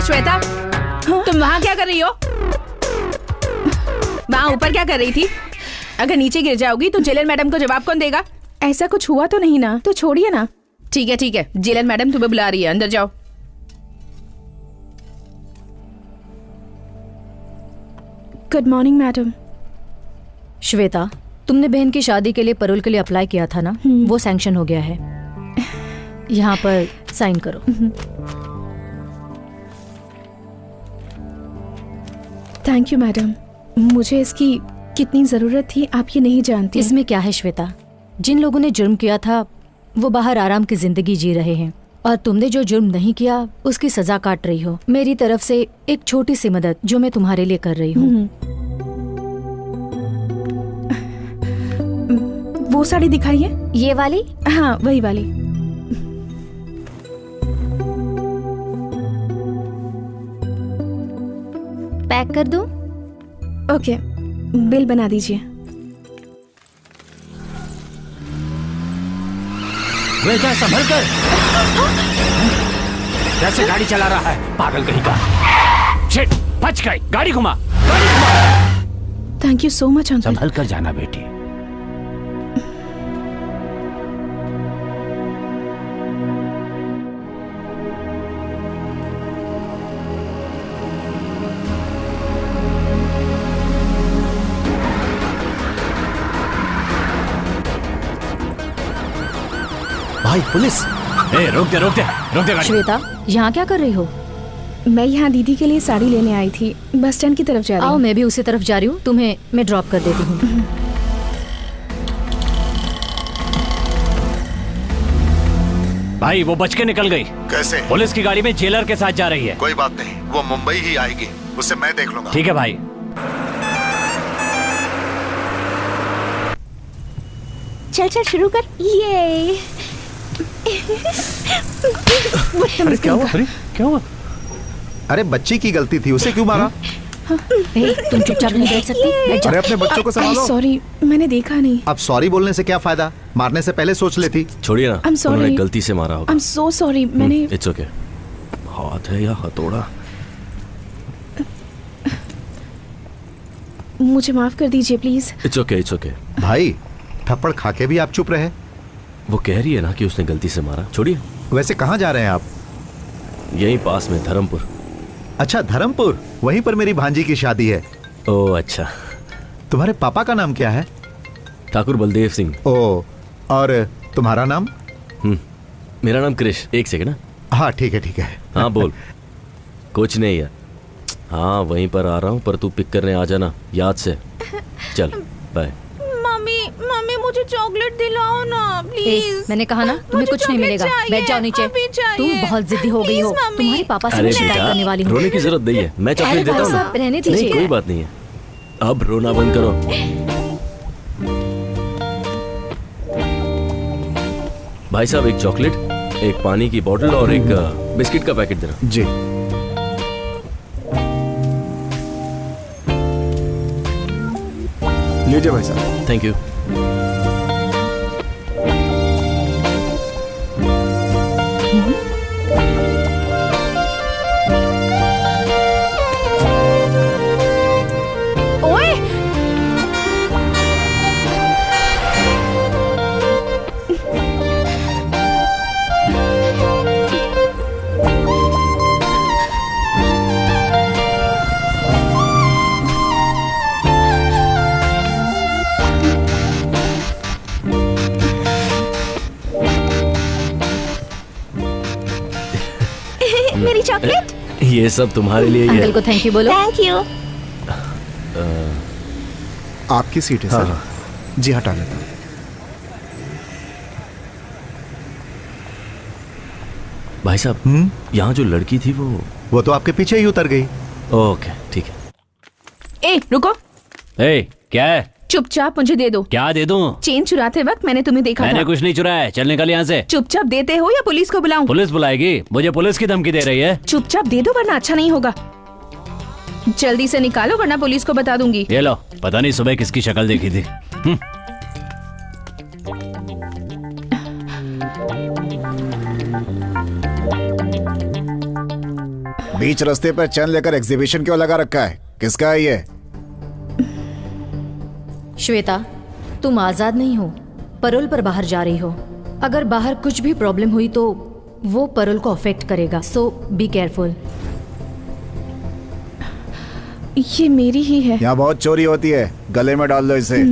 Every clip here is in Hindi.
श्वेता, तुम वहाँ क्या कर रही हो? वहाँ ऊपर क्या कर रही थी? अगर नीचे गिर जाओगी तो जेलर मैडम को जवाब कौन देगा? ऐसा कुछ हुआ तो नहीं ना, तो छोड़िए ना। ठीक है, जेलर मैडम तुम्हें बुला रही है, अंदर जाओ। Good morning madam. श्वेता, तुमने बहन की शादी के लिए पैरोल के लिए अप्लाई किया था ना, वो सैंक्शन हो गया है। यहाँ पर साइन करो। थैंक यू मैडम, मुझे इसकी कितनी जरूरत थी आप ये नहीं जानती। इसमें क्या है श्वेता, जिन लोगों ने जुर्म किया था वो बाहर आराम की जिंदगी जी रहे हैं, और तुमने जो जुर्म नहीं किया उसकी सजा काट रही हो। मेरी तरफ से एक छोटी सी मदद जो मैं तुम्हारे लिए कर रही हूँ। वो साड़ी दिखाइए। ये वाली? हाँ, वही वाली। पैक कर दूं? ओके, बिल बना दीजिए। बेटा संभल कर। कैसे गाड़ी चला रहा है, पागल कहीं का। शिट, बच गई। गाड़ी घुमा। Thank you so much uncle. संभल कर जाना बेटी। भाई पुलिस। रोक दे गाड़ी। श्वेता, यहाँ क्या कर रही हो? मैं यहाँ दीदी के लिए साड़ी लेने आई थी, बस स्टैंड की तरफ जा रही हूँ। आओ, मैं भी उसी तरफ जा रही हूँ, तुम्हें मैं ड्रॉप कर देती हूँ। भाई वो बच के निकल गई। कैसे? पुलिस की गाड़ी में जेलर के साथ जा रही है। कोई बात नहीं, वो मुंबई ही आएगी, उससे मैं देख लूंगा। ठीक है भाई। चल शुरू कर। ये अरे क्या हुआ? अरे बच्ची की गलती थी, उसे क्यों मारा? तुम चुपचाप नहीं बैठ सकती? बैठ जाओ। अरे अपने बच्चों को संभालो। सॉरी, मैंने देखा नहीं। अब सॉरी बोलने से क्या फायदा, मारने से पहले सोच लेती। छोड़िए ना, I'm sorry. उन्होंने गलती से मारा होगा। I'm so sorry, मैंने। It's okay. हाथ है या हथौड़ा? मुझे माफ कर दीजिए प्लीज। It's okay. भाई थप्पड़ खा के भी आप चुप रहे। वो कह रही है ना कि उसने गलती से मारा। छोड़िए। वैसे कहाँ जा रहे हैं आप? यहीं पास में, धर्मपुर। अच्छा धर्मपुर, वहीं पर मेरी भांजी की शादी है। ओह अच्छा। तुम्हारे पापा का नाम क्या है? ठाकुर बलदेव सिंह। ओह, और तुम्हारा नाम? मेरा नाम क्रिश। एक सेकंड ना। हाँ ठीक है। हाँ बोल। कुछ नहीं है। हाँ वहीं पर आ रहा हूँ, पर तू पिक करने आ जाना याद से। चल बाय। मम्मी मुझे चॉकलेट दिलाओ ना प्लीज। मैंने कहा ना तुम्हें कुछ नहीं मिलेगा। बैठ जाओ नीचे। तुम बहुत जिद्दी हो गई हो। तुम्हारे पापा से मैं शिकायत करने वाली हूँ। रोने की जरूरत नहीं है, मैं चॉकलेट देता हूँ ना। रहने दीजिए। नहीं कोई बात नहीं है, अब रोना बंद करो। भाई साहब एक चॉकलेट, एक पानी की बोतल और एक बिस्किट का पैकेट देना। जी। लीजिए भाई साहब। Thank you. मेरी चॉकलेट। ये सब तुम्हारे लिए ही है। अंकल को थैंक यू बोलो। Thank you. आपकी सीट है हाँ, सर। हाँ। जी हटा लेता हूँ। भाई साहब यहाँ जो लड़की थी वो तो आपके पीछे ही उतर गई। ओके ठीक है। ए रुको। ए क्या है? चुपचाप मुझे दे दो। क्या दे दूं? चेन चुराते वक्त मैंने तुम्हें देखा मैंने था। कुछ नहीं चुराया, चल निकल यहाँ से। चुपचाप देते हो या पुलिस को बुलाऊं? पुलिस बुलाएगी? मुझे पुलिस की धमकी दे रही है। चुपचाप दे दो वरना अच्छा नहीं होगा। जल्दी से निकालो वरना पुलिस को बता दूंगी। ये लो, पता नहीं सुबह किसकी शक्ल देखी थी। बीच रास्ते पर चैन लेकर एग्जीबिशन क्यों लगा रखा है? किसका है ये? श्वेता, तुम आजाद नहीं हो, परोल पर बाहर जा रही हो। अगर बाहर कुछ भी प्रॉब्लम हुई तो वो परोल को अफेक्ट करेगा, सो बी केयरफुल। ये मेरी ही है। यहाँ बहुत चोरी होती है, गले में डाल लो इसे।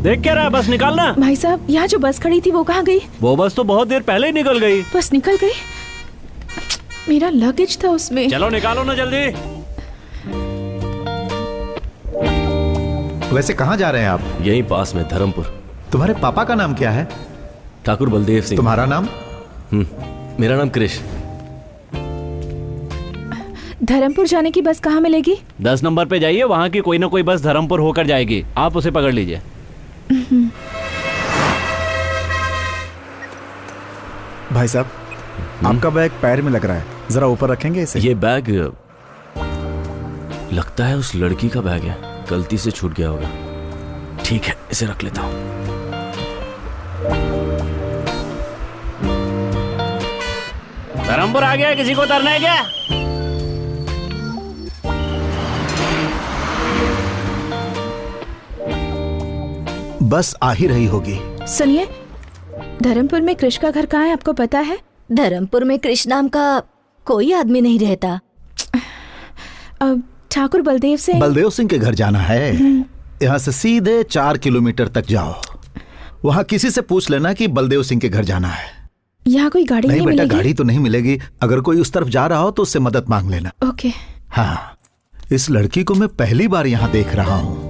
देख क्या रहा है, बस निकालना। भाई साहब, यहाँ जो बस खड़ी थी वो कहाँ गई? वो बस तो बहुत देर पहले ही निकल गई। बस निकल गई? मेरा लगेज था उसमें। चलो निकालो ना जल्दी। वैसे कहाँ जा रहे हैं आप? यहीं पास में, धर्मपुर। तुम्हारे पापा का नाम क्या है? ठाकुर बलदेव सिंह। तुम्हारा नाम? मेरा नाम कृष। धर्मपुर जाने की बस कहाँ मिलेगी? 10 नंबर पे जाइए, वहाँ की कोई ना कोई बस धर्मपुर होकर जाएगी, आप उसे पकड़ लीजिए। भाई साहब, आपका बैग पैर में लग रहा है, जरा ऊपर रखेंगे इसे? ये बैग लगता है उस लड़की का बैग है, गलती से छूट गया होगा। ठीक है, इसे रख लेता हूं। धर्मपुर आ गया, किसी को उतरना है क्या? बस आ ही रही होगी। सुनिए, धर्मपुर में कृष का घर कहाँ है, आपको पता है? धर्मपुर में कृष नाम का कोई आदमी नहीं रहता। अब ठाकुर बलदेव सिंह के घर जाना है। यहाँ से सीधे 4 किलोमीटर तक जाओ, वहाँ किसी से पूछ लेना कि बलदेव सिंह के घर जाना है। यहाँ कोई गाड़ी नहीं बेटा, मिलेगी? गाड़ी तो नहीं मिलेगी। अगर कोई उस तरफ जा रहा हो तो उससे मदद मांग लेना। ओके। हाँ, इस लड़की को मैं पहली बार यहाँ देख रहा हूँ।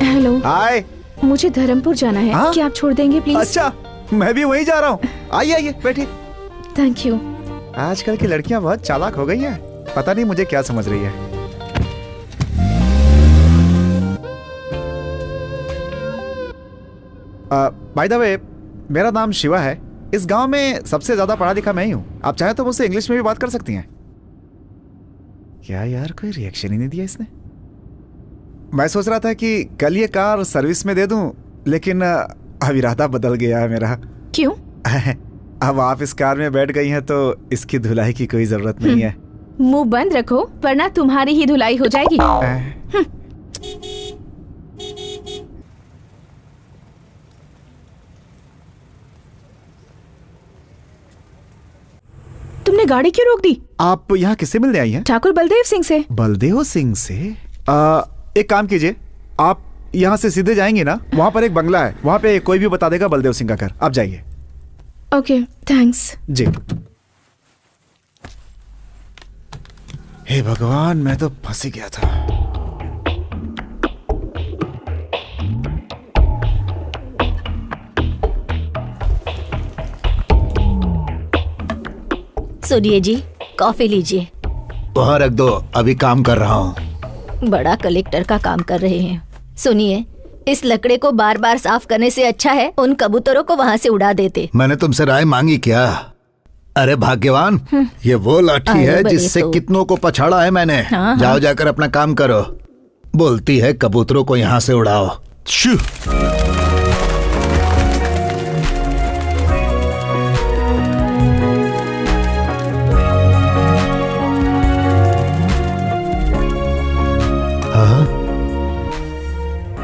हेलो। हाय। मुझे धर्मपुर जाना है। हाँ? क्या आप छोड़ देंगे प्लीज? अच्छा, मैं भी वहीं जा रहा हूँ। आइए आइए, बैठिए। Thank you. आजकल की लड़कियां बहुत चालाक हो गई हैं, पता नहीं मुझे क्या समझ रही है। बाय द वे, मेरा नाम शिवा है। इस गांव में सबसे ज्यादा पढ़ा लिखा मैं ही हूँ। आप चाहे तो मुझसे इंग्लिश में भी बात कर सकती हैं। क्या यार, कोई रिएक्शन ही नहीं दिया इसने। मैं सोच रहा था कि कल ये कार सर्विस में दे दूं, लेकिन अब इरादा बदल गया है मेरा। क्यों? अब आप इस कार में बैठ गई हैं तो इसकी धुलाई की कोई जरूरत नहीं है। मुंह बंद रखो, वरना तुम्हारी ही धुलाई हो जाएगी। तुमने गाड़ी क्यों रोक दी? आप यहाँ किससे मिलने आई हैं? ठाकुर बलदेव सिंह से। बलदेव सिंह से? एक काम कीजिए, आप यहाँ से सीधे जाएंगे ना, वहाँ पर एक बंगला है, वहाँ पे कोई भी बता देगा बलदेव सिंह का घर। आप जाइए। Okay, thanks. जी। हे भगवान, मैं तो फंस ही गया था। सुनिए जी, कॉफी लीजिए। वहाँ रख दो, अभी काम कर रहा हूँ। बड़ा कलेक्टर का काम कर रहे हैं। सुनिए, इस लकड़े को बार बार साफ करने से अच्छा है उन कबूतरों को वहाँ से उड़ा देते। मैंने तुमसे राय मांगी क्या? अरे भाग्यवान, ये वो लाठी है जिससे तो कितनों को पछाड़ा है मैंने। हाँ, जाओ हाँ। जाकर अपना काम करो। बोलती है कबूतरों को यहाँ से उड़ाओ। शू।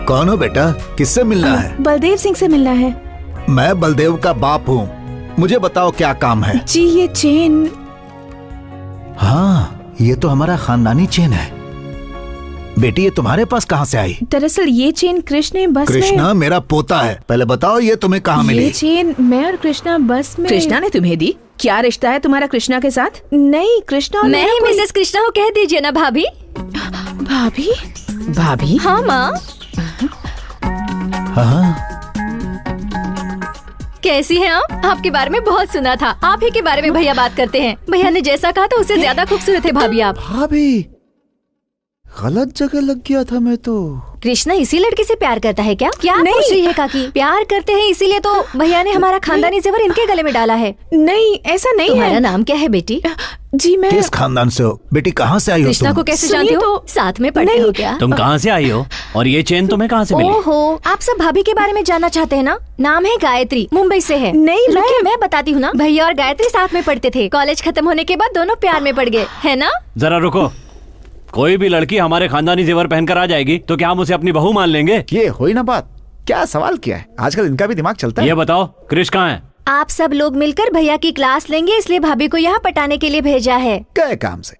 कौन हो बेटा, किससे मिलना है? बलदेव सिंह से मिलना है। मैं बलदेव का बाप हूँ, मुझे बताओ क्या काम है? जी, ये चेन। हाँ, ये तो हमारा खानदानी चेन है। बेटी, ये तुम्हारे पास कहाँ से आई? दरअसल ये चेन कृष्ण ने बस में। कृष्णा मेरा पोता है। पहले बताओ ये तुम्हें कहाँ मिली? ये चेन मैं और कृष्णा बस में। कृष्णा ने तुम्हें दी? क्या रिश्ता है तुम्हारा कृष्णा के साथ? नहीं, कृष्णा और मैं मेरा ही कोई- मिसेस कृष्णा को कह दीजिए ना भाभी। भाभी? भाभी? हाँ माँ। हाँ, कैसी हैं आप? आपके बारे में बहुत सुना था। आप ही के बारे में भैया बात करते हैं। भैया ने जैसा कहा था उससे ज्यादा खूबसूरत है भाभी आप। भाभी, गलत जगह लग गया था मैं तो। कृष्णा इसी लड़की से प्यार करता है क्या? क्या नहीं। पूछ रही है काकी? प्यार करते हैं इसीलिए तो भैया ने हमारा खानदानी जेवर इनके गले में डाला है। नहीं, ऐसा नहीं तुम्हारा है। नाम क्या है बेटी? जी मैं किस खानदान से हो बेटी? कहाँ से आई हो कृष्णा तुम? को कैसे सुनिए जानते हो? तो- साथ में पढ़ते हो क्या? तुम कहाँ से आई हो और ये चेन तुम्हें कहाँ से मिली? ओहो, आप सब भाभी के बारे में जानना चाहते हैं ना? नाम है गायत्री, मुंबई से है। नहीं, रुकिए, मैं बताती हूँ ना। भैया और गायत्री साथ में पढ़ते थे, कॉलेज खत्म होने के बाद दोनों प्यार में पड़ गए, है ना? जरा रुको, कोई भी लड़की हमारे खानदानी जेवर पहनकर आ जाएगी तो क्या हम उसे अपनी बहू मान लेंगे? ये हुई ना बात। क्या सवाल किया है? आजकल इनका भी दिमाग चलता है। ये बताओ क्रिश कहाँ है? आप सब लोग मिलकर भैया की क्लास लेंगे, इसलिए भाभी को यहाँ पटाने के लिए भेजा है। गए काम से।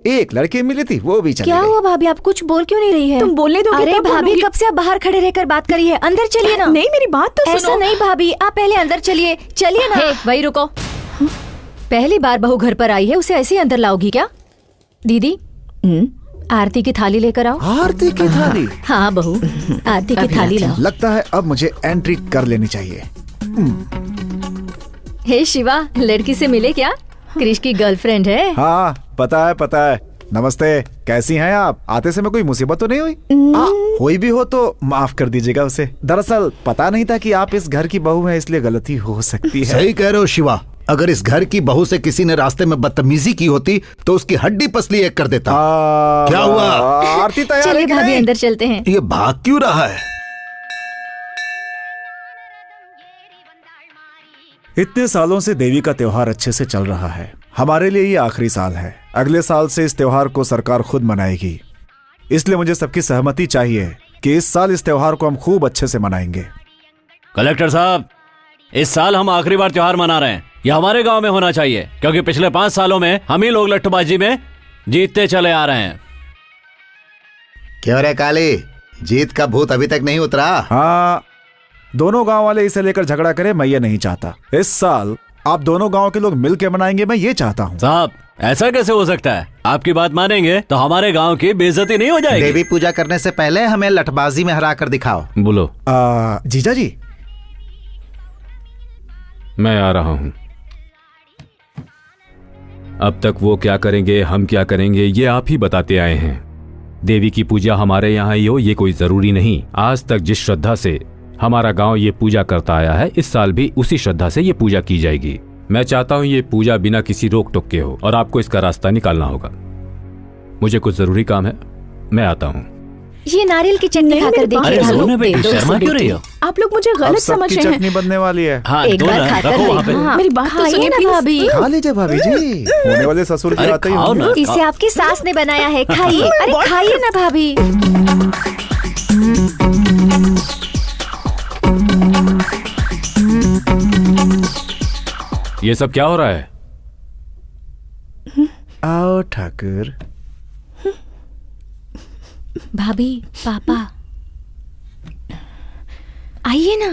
एक लड़की मिली थी, वो भी चली क्या गई। हुआ भाभी, आप कुछ बोल क्यों नहीं रही है? तुम बोलने दोगे अरे तब भाभी, बोलूंगी। कब से आप बाहर खड़े रहकर बात करी है? अंदर चलिए ना। नहीं, मेरी बात तो ऐसा सुनो। नहीं भाभी, आप पहले अंदर चलिए। चलिए ना। वही रुको। पहली बार बहू घर पर आई है, उसे ऐसे ही अंदर लाओगी क्या? दीदी, आरती की थाली लेकर आओ। आरती की थाली? हाँ बहू, आरती की थाली लाओ। लगता है अब मुझे एंट्री कर लेनी चाहिए। हे शिवा, लड़की से मिले क्या? क्रिश की गर्लफ्रेंड है। हाँ पता है पता है। नमस्ते, कैसी हैं आप? आते समय कोई मुसीबत तो नहीं हुई? हुई भी हो तो माफ कर दीजिएगा उसे। दरअसल पता नहीं था कि आप इस घर की बहू हैं, इसलिए गलती हो सकती है। सही कह रहे हो शिवा। अगर इस घर की बहू से किसी ने रास्ते में बदतमीजी की होती तो उसकी हड्डी पसली एक कर देता। क्या हुआ? आरती तैयार है चलिए कि भाभी, नहीं? अंदर चलते हैं। ये भाग क्यों रहा है? इतने सालों से देवी का त्योहार अच्छे से चल रहा है। हमारे लिए ये आखिरी साल है। अगले साल से इस त्योहार को सरकार खुद मनाएगी, इसलिए मुझे सबकी सहमति चाहिए कि इस साल इस त्योहार को हम खूब अच्छे से मनाएंगे। कलेक्टर साहब, इस साल हम आखिरी बार त्योहार मना रहे हैं। यह हमारे गांव में होना चाहिए, क्योंकि पिछले 5 सालों में हम ही लोग लट्ठूबाजी में जीतते चले आ रहे हैं। क्यों रे काली, जीत का भूत अभी तक नहीं उतरा? हाँ, दोनों गांव वाले इसे लेकर झगड़ा करें, मैं ये नहीं चाहता। इस साल आप दोनों गांव के लोग मिलकर मनाएंगे, मैं ये चाहता हूँ। साहब, ऐसा कैसे हो सकता है? आपकी बात मानेंगे तो हमारे गांव की बेइज्जती नहीं हो जाएगी। देवी पूजा करने से पहले हमें लठबाजी में हरा कर दिखाओ। बोलो। जीजा जी, मैं आ रहा हूं। अब तक वो क्या करेंगे, हम क्या करेंगे, ये आप ही बताते आए हैं। देवी की पूजा हमारे यहाँ ही हो, ये कोई जरूरी नहीं। आज तक जिस श्रद्धा से हमारा गांव ये पूजा करता आया है, इस साल भी उसी श्रद्धा से ये पूजा की जाएगी। मैं चाहता हूँ ये पूजा बिना किसी रोक टोक के हो, और आपको इसका रास्ता निकालना होगा। मुझे कुछ जरूरी काम है, मैं आता हूँ। ये नारियल की चटनी नहीं, खाकर मेरी बात देखिए। तो भाभी, सुनो बेटी, दे दो शर्मा इसे क्यों रही बेटी। हो? आप लोग मुझे अब गलत सबकी समझ रहे हैं। चटनी बनने वाली है। हाँ, एक दो बार ना, खाकर रखो वहाँ पे। देखो। हाँ, मेरी बात तो खाइए सुनिए, ना please। भाभी। खा लीजिए भाभी जी, होने वाले ससुर के अरे आते ही खाओ होंगे। ना। इसे आपकी सास ने बनाया है, खाइए। अरे खाइए ना भाभी। ये सब क्या हो रहा है? आओ ठाकुर। भाभी, पापा, आइए ना।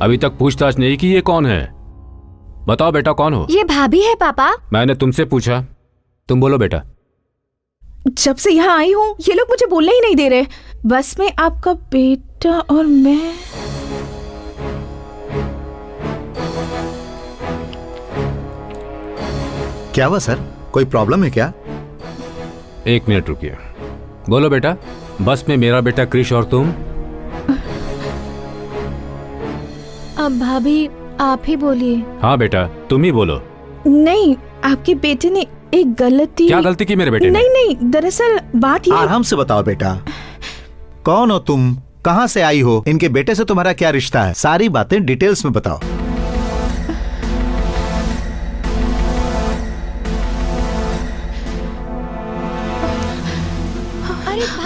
अभी तक पूछताछ नहीं की ये कौन है? बताओ बेटा, कौन हो? ये भाभी है पापा। मैंने तुमसे पूछा, तुम बोलो बेटा। जब से यहाँ आई हूँ ये लोग मुझे बोलने ही नहीं दे रहे। बस में आपका बेटा और मैं। क्या हुआ सर, कोई प्रॉब्लम है क्या? 1 मिनट रुकिए। बोलो बेटा, बस में मेरा बेटा क्रिश और तुम? अब भाभी आप ही बोलिए। हाँ बेटा, तुम ही बोलो। नहीं, आपके बेटे ने एक गलती। क्या गलती की मेरे बेटे ने? नहीं नहीं, दरअसल बात ये। आराम से बताओ बेटा, कौन हो तुम, कहाँ से आई हो, इनके बेटे से तुम्हारा क्या रिश्ता है, सारी बातें डिटेल्स में बताओ।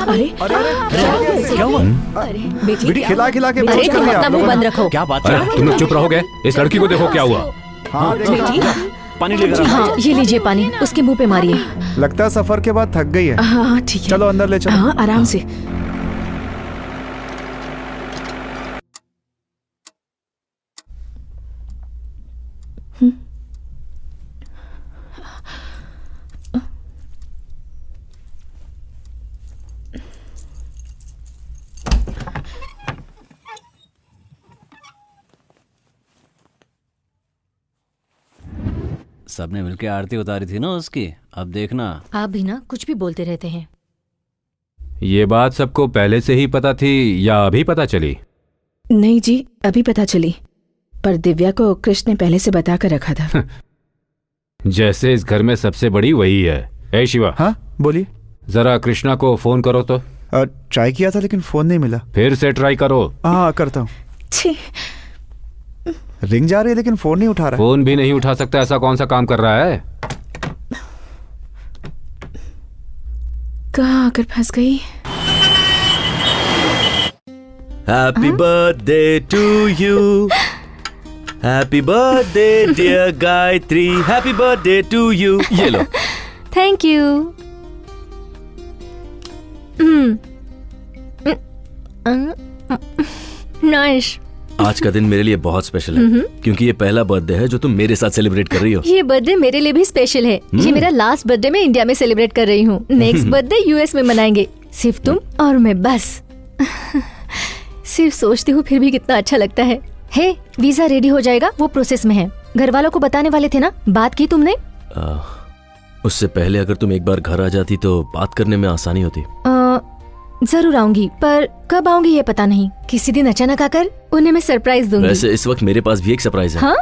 अरे क्या हुआ? बेटी खिला खिला के अरे बेहोश कर तुम दिया अपना आप मुंह लोगों ने। बंद रखो। क्या बात अरे है? तुम लोग चुप रहोगे? इस लड़की को देखो क्या हुआ। हाँ, पानी लेकर आओ। हाँ, ये लीजिए पानी, उसके मुंह पे मारिए। लगता है सफर के बाद थक गई है। हाँ ठीक है। चलो अंदर ले चलो। हाँ आराम से। सबने मिलके आरती उतारी थी ना उसकी, अब देखना। आप भी ना कुछ भी बोलते रहते हैं। ये बात सबको पहले से ही पता थी या अभी पता चली? नहीं जी, अभी पता चली, पर दिव्या को कृष्ण ने पहले से बता कर रखा था। जैसे इस घर में सबसे बड़ी वही है। ए शिवा, हाँ बोलिए। जरा कृष्णा को फोन करो तो। ट्राई किया था लेकिन फोन नहीं मिला। फिर से ट्राई करो। हाँ करता हूँ। छी, रिंग जा रही है लेकिन फोन नहीं उठा रहा। फोन भी नहीं उठा सकता, ऐसा कौन सा काम कर रहा है? कहाँ आकर फंस गई। Happy birthday to you, happy birthday dear Gayatri, happy birthday to you. ये लो। Thank you. नाइस। आज का दिन मेरे लिए बहुत स्पेशल है क्योंकि ये पहला बर्थडे है जो तुम मेरे साथ सेलिब्रेट कर रही हो। ये बर्थडे मेरे लिए भी स्पेशल है। ये मेरा लास्ट बर्थडे मैं इंडिया में सेलिब्रेट कर रही हूँ। नेक्स्ट बर्थडे यूएस में मनाएंगे, सिर्फ तुम और मैं बस। सिर्फ सोचती हूँ फिर भी कितना अच्छा लगता है। हे, वीजा रेडी हो जाएगा, वो प्रोसेस में है। घर वालों को बताने वाले थे ना, बात की तुमने? उससे पहले अगर तुम एक बार घर आ जाती तो बात करने में आसानी होती। जरूर आऊंगी, पर कब आऊंगी ये पता नहीं। किसी दिन अचानक आकर उन्हें मैं सरप्राइज दूंगी। वैसे इस वक्त मेरे पास भी एक सरप्राइज है। हाँ?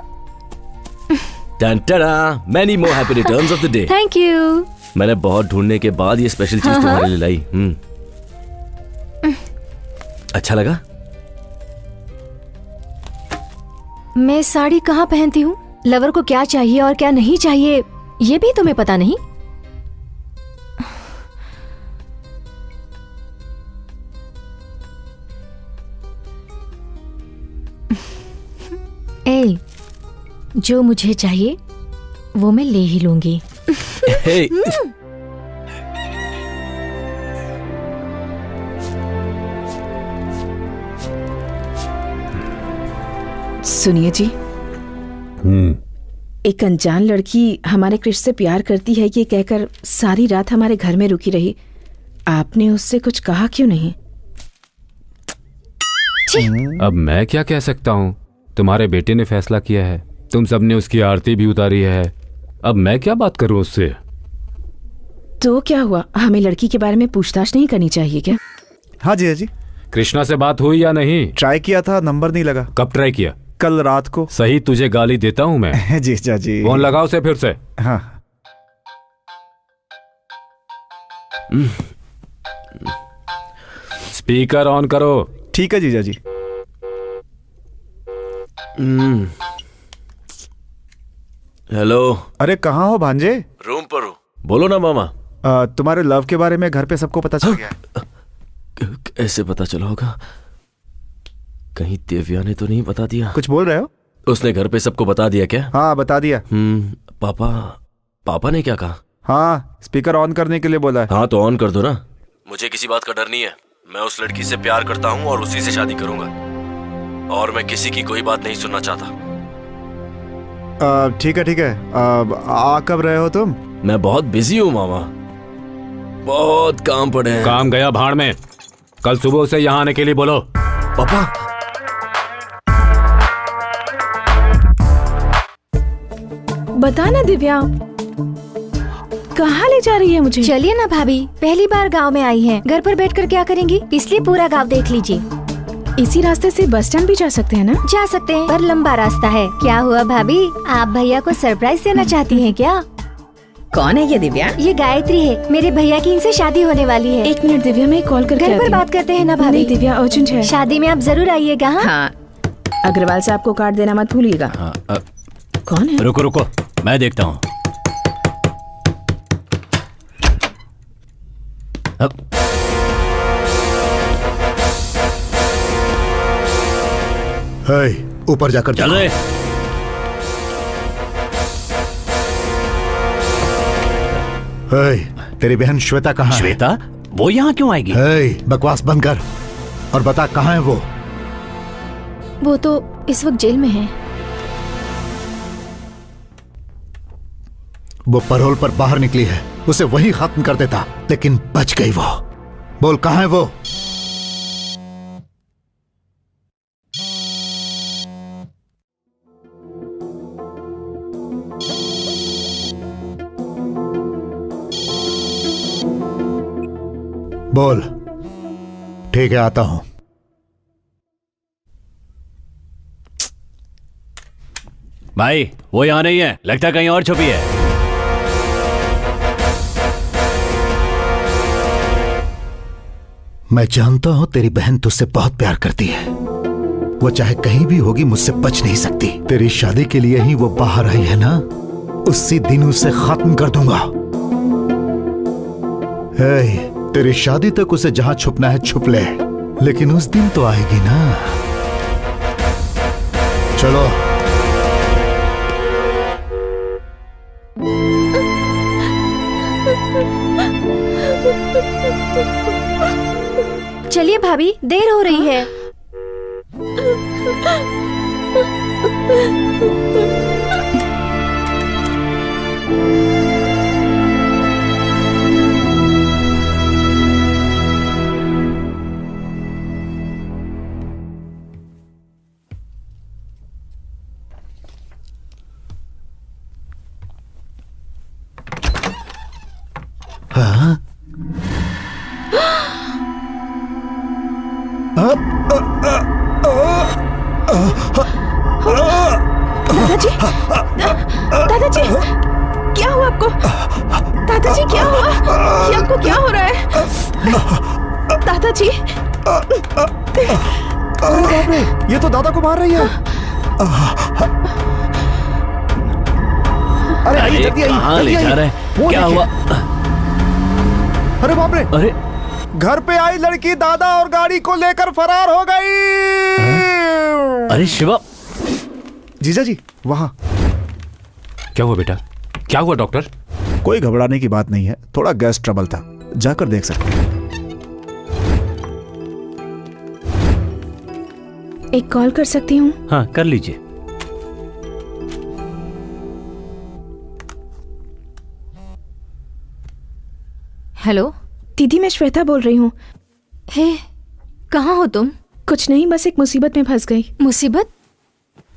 Many more happy returns of the day. Thank you. मैंने बहुत ढूंढने के बाद ये स्पेशल चीज तुम्हारे लिए लाई। अच्छा लगा? मैं साड़ी कहाँ पहनती हूँ, लवर को क्या चाहिए और क्या नहीं चाहिए, ये भी तुम्हें पता नहीं? ए, जो मुझे चाहिए वो मैं ले ही लूंगी। Hey. सुनिए जी, एक अनजान लड़की हमारे कृष्ण से प्यार करती है ये कहकर सारी रात हमारे घर में रुकी रही। आपने उससे कुछ कहा क्यों नहीं? अब मैं क्या कह सकता हूँ? तुम्हारे बेटे ने फैसला किया है, तुम सबने उसकी आरती भी उतारी है, अब मैं क्या बात करूँ उससे? तो क्या हुआ, हमें लड़की के बारे में पूछताछ नहीं करनी चाहिए क्या? हाँ जी, हाँ जी। कृष्णा से बात हुई या नहीं? ट्राई किया था, नंबर नहीं लगा। कब ट्राई किया? कल रात को। सही, तुझे गाली देता हूँ मैं। जी चाची। फोन लगाओ उसे फिर से। हाँ। स्पीकर ऑन करो। ठीक है जीजा जी। हेलो। अरे कहाँ हो भांजे? रूम पर हूँ। बोलो ना मामा। तुम्हारे लव के बारे में घर पे सबको पता चल गया। कैसे पता चला होगा? कहीं दिव्या ने तो नहीं बता दिया? कुछ बोल रहे हो? उसने घर पे सबको बता दिया क्या? हाँ बता दिया। पापा ने क्या कहा? हाँ, स्पीकर ऑन करने के लिए बोला है। हाँ तो ऑन कर दो ना। मुझे किसी बात का डर नहीं है। मैं उस लड़की से प्यार करता हूँ और उसी से शादी करूंगा, और मैं किसी की कोई बात नहीं सुनना चाहता। ठीक है ठीक है। आ कब रहे हो तुम? मैं बहुत बिजी हूँ मामा, बहुत काम पड़े हैं। काम गया भाड़ में। कल सुबह उसे यहाँ आने के लिए बोलो। पापा। बता ना दिव्या, कहाँ ले जा रही है मुझे? चलिए ना भाभी, पहली बार गांव में आई हैं, घर पर बैठकर क्या करेंगी, इसलिए पूरा गांव देख लीजिए। इसी रास्ते से बस स्टैंड भी जा सकते हैं ना? जा सकते हैं, पर लंबा रास्ता है। क्या हुआ भाभी, आप भैया को सरप्राइज देना चाहती हैं क्या? कौन है ये दिव्या? ये गायत्री है, मेरे भैया की इनसे शादी होने वाली है। एक मिनट दिव्या, मैं कॉल करके घर पर आती हूँ। बात करते हैं ना भाभी। नहीं दिव्या, अर्जेंट है। शादी में आप जरूर आइएगा। हाँ, अग्रवाल साहब को कार्ड देना मत भूलिएगा। कौन है? रुको रुको, मैं देखता हूँ। ऊपर जाकर चल रहे। तेरी बहन श्वेता कहाँ है? श्वेता? वो यहाँ क्यों आएगी? बकवास बंद कर और बता कहाँ है वो? वो तो इस वक्त जेल में है। वो पैरोल पर बाहर निकली है, उसे वहीं खत्म कर देता, लेकिन बच गई वो। बोल कहाँ है वो? बोल। ठीक है, आता हूं। भाई वो यहाँ नहीं है, लगता है कहीं और छुपी है। मैं जानता हूं तेरी बहन तुझसे बहुत प्यार करती है। वो चाहे कहीं भी होगी, मुझसे बच नहीं सकती। तेरी शादी के लिए ही वो बाहर आई है ना, उसी दिन उसे खत्म कर दूंगा। तेरी शादी तक उसे जहां छुपना है छुप ले, लेकिन उस दिन तो आएगी ना। चलो। चलिए भाभी, देर हो रही है। हाँ? दादाजी, दादाजी, क्या हुआ आपको? दादाजी क्या हुआ? ये आपको क्या हो रहा है? दादाजी, अरे बाप रे, ये तो दादा को मार रही है। अरे आइए, जल्दी आइए, कहाँ ले जा रहे हैं? क्या हुआ? अरे बाप रे, अरे घर पे आई लड़की दादा और गाड़ी को लेकर फरार हो गई। अरे शिवा। जीजा जी वहां। क्या हुआ बेटा? क्या हुआ डॉक्टर? कोई घबराने की बात नहीं है, थोड़ा गैस ट्रबल था, जाकर देख सकते हैं। एक कॉल कर सकती हूँ? हाँ कर लीजिए। हेलो दीदी, मैं श्वेता बोल रही हूँ। हे, कहाँ हो तुम? कुछ नहीं, बस एक मुसीबत में फंस गई। मुसीबत?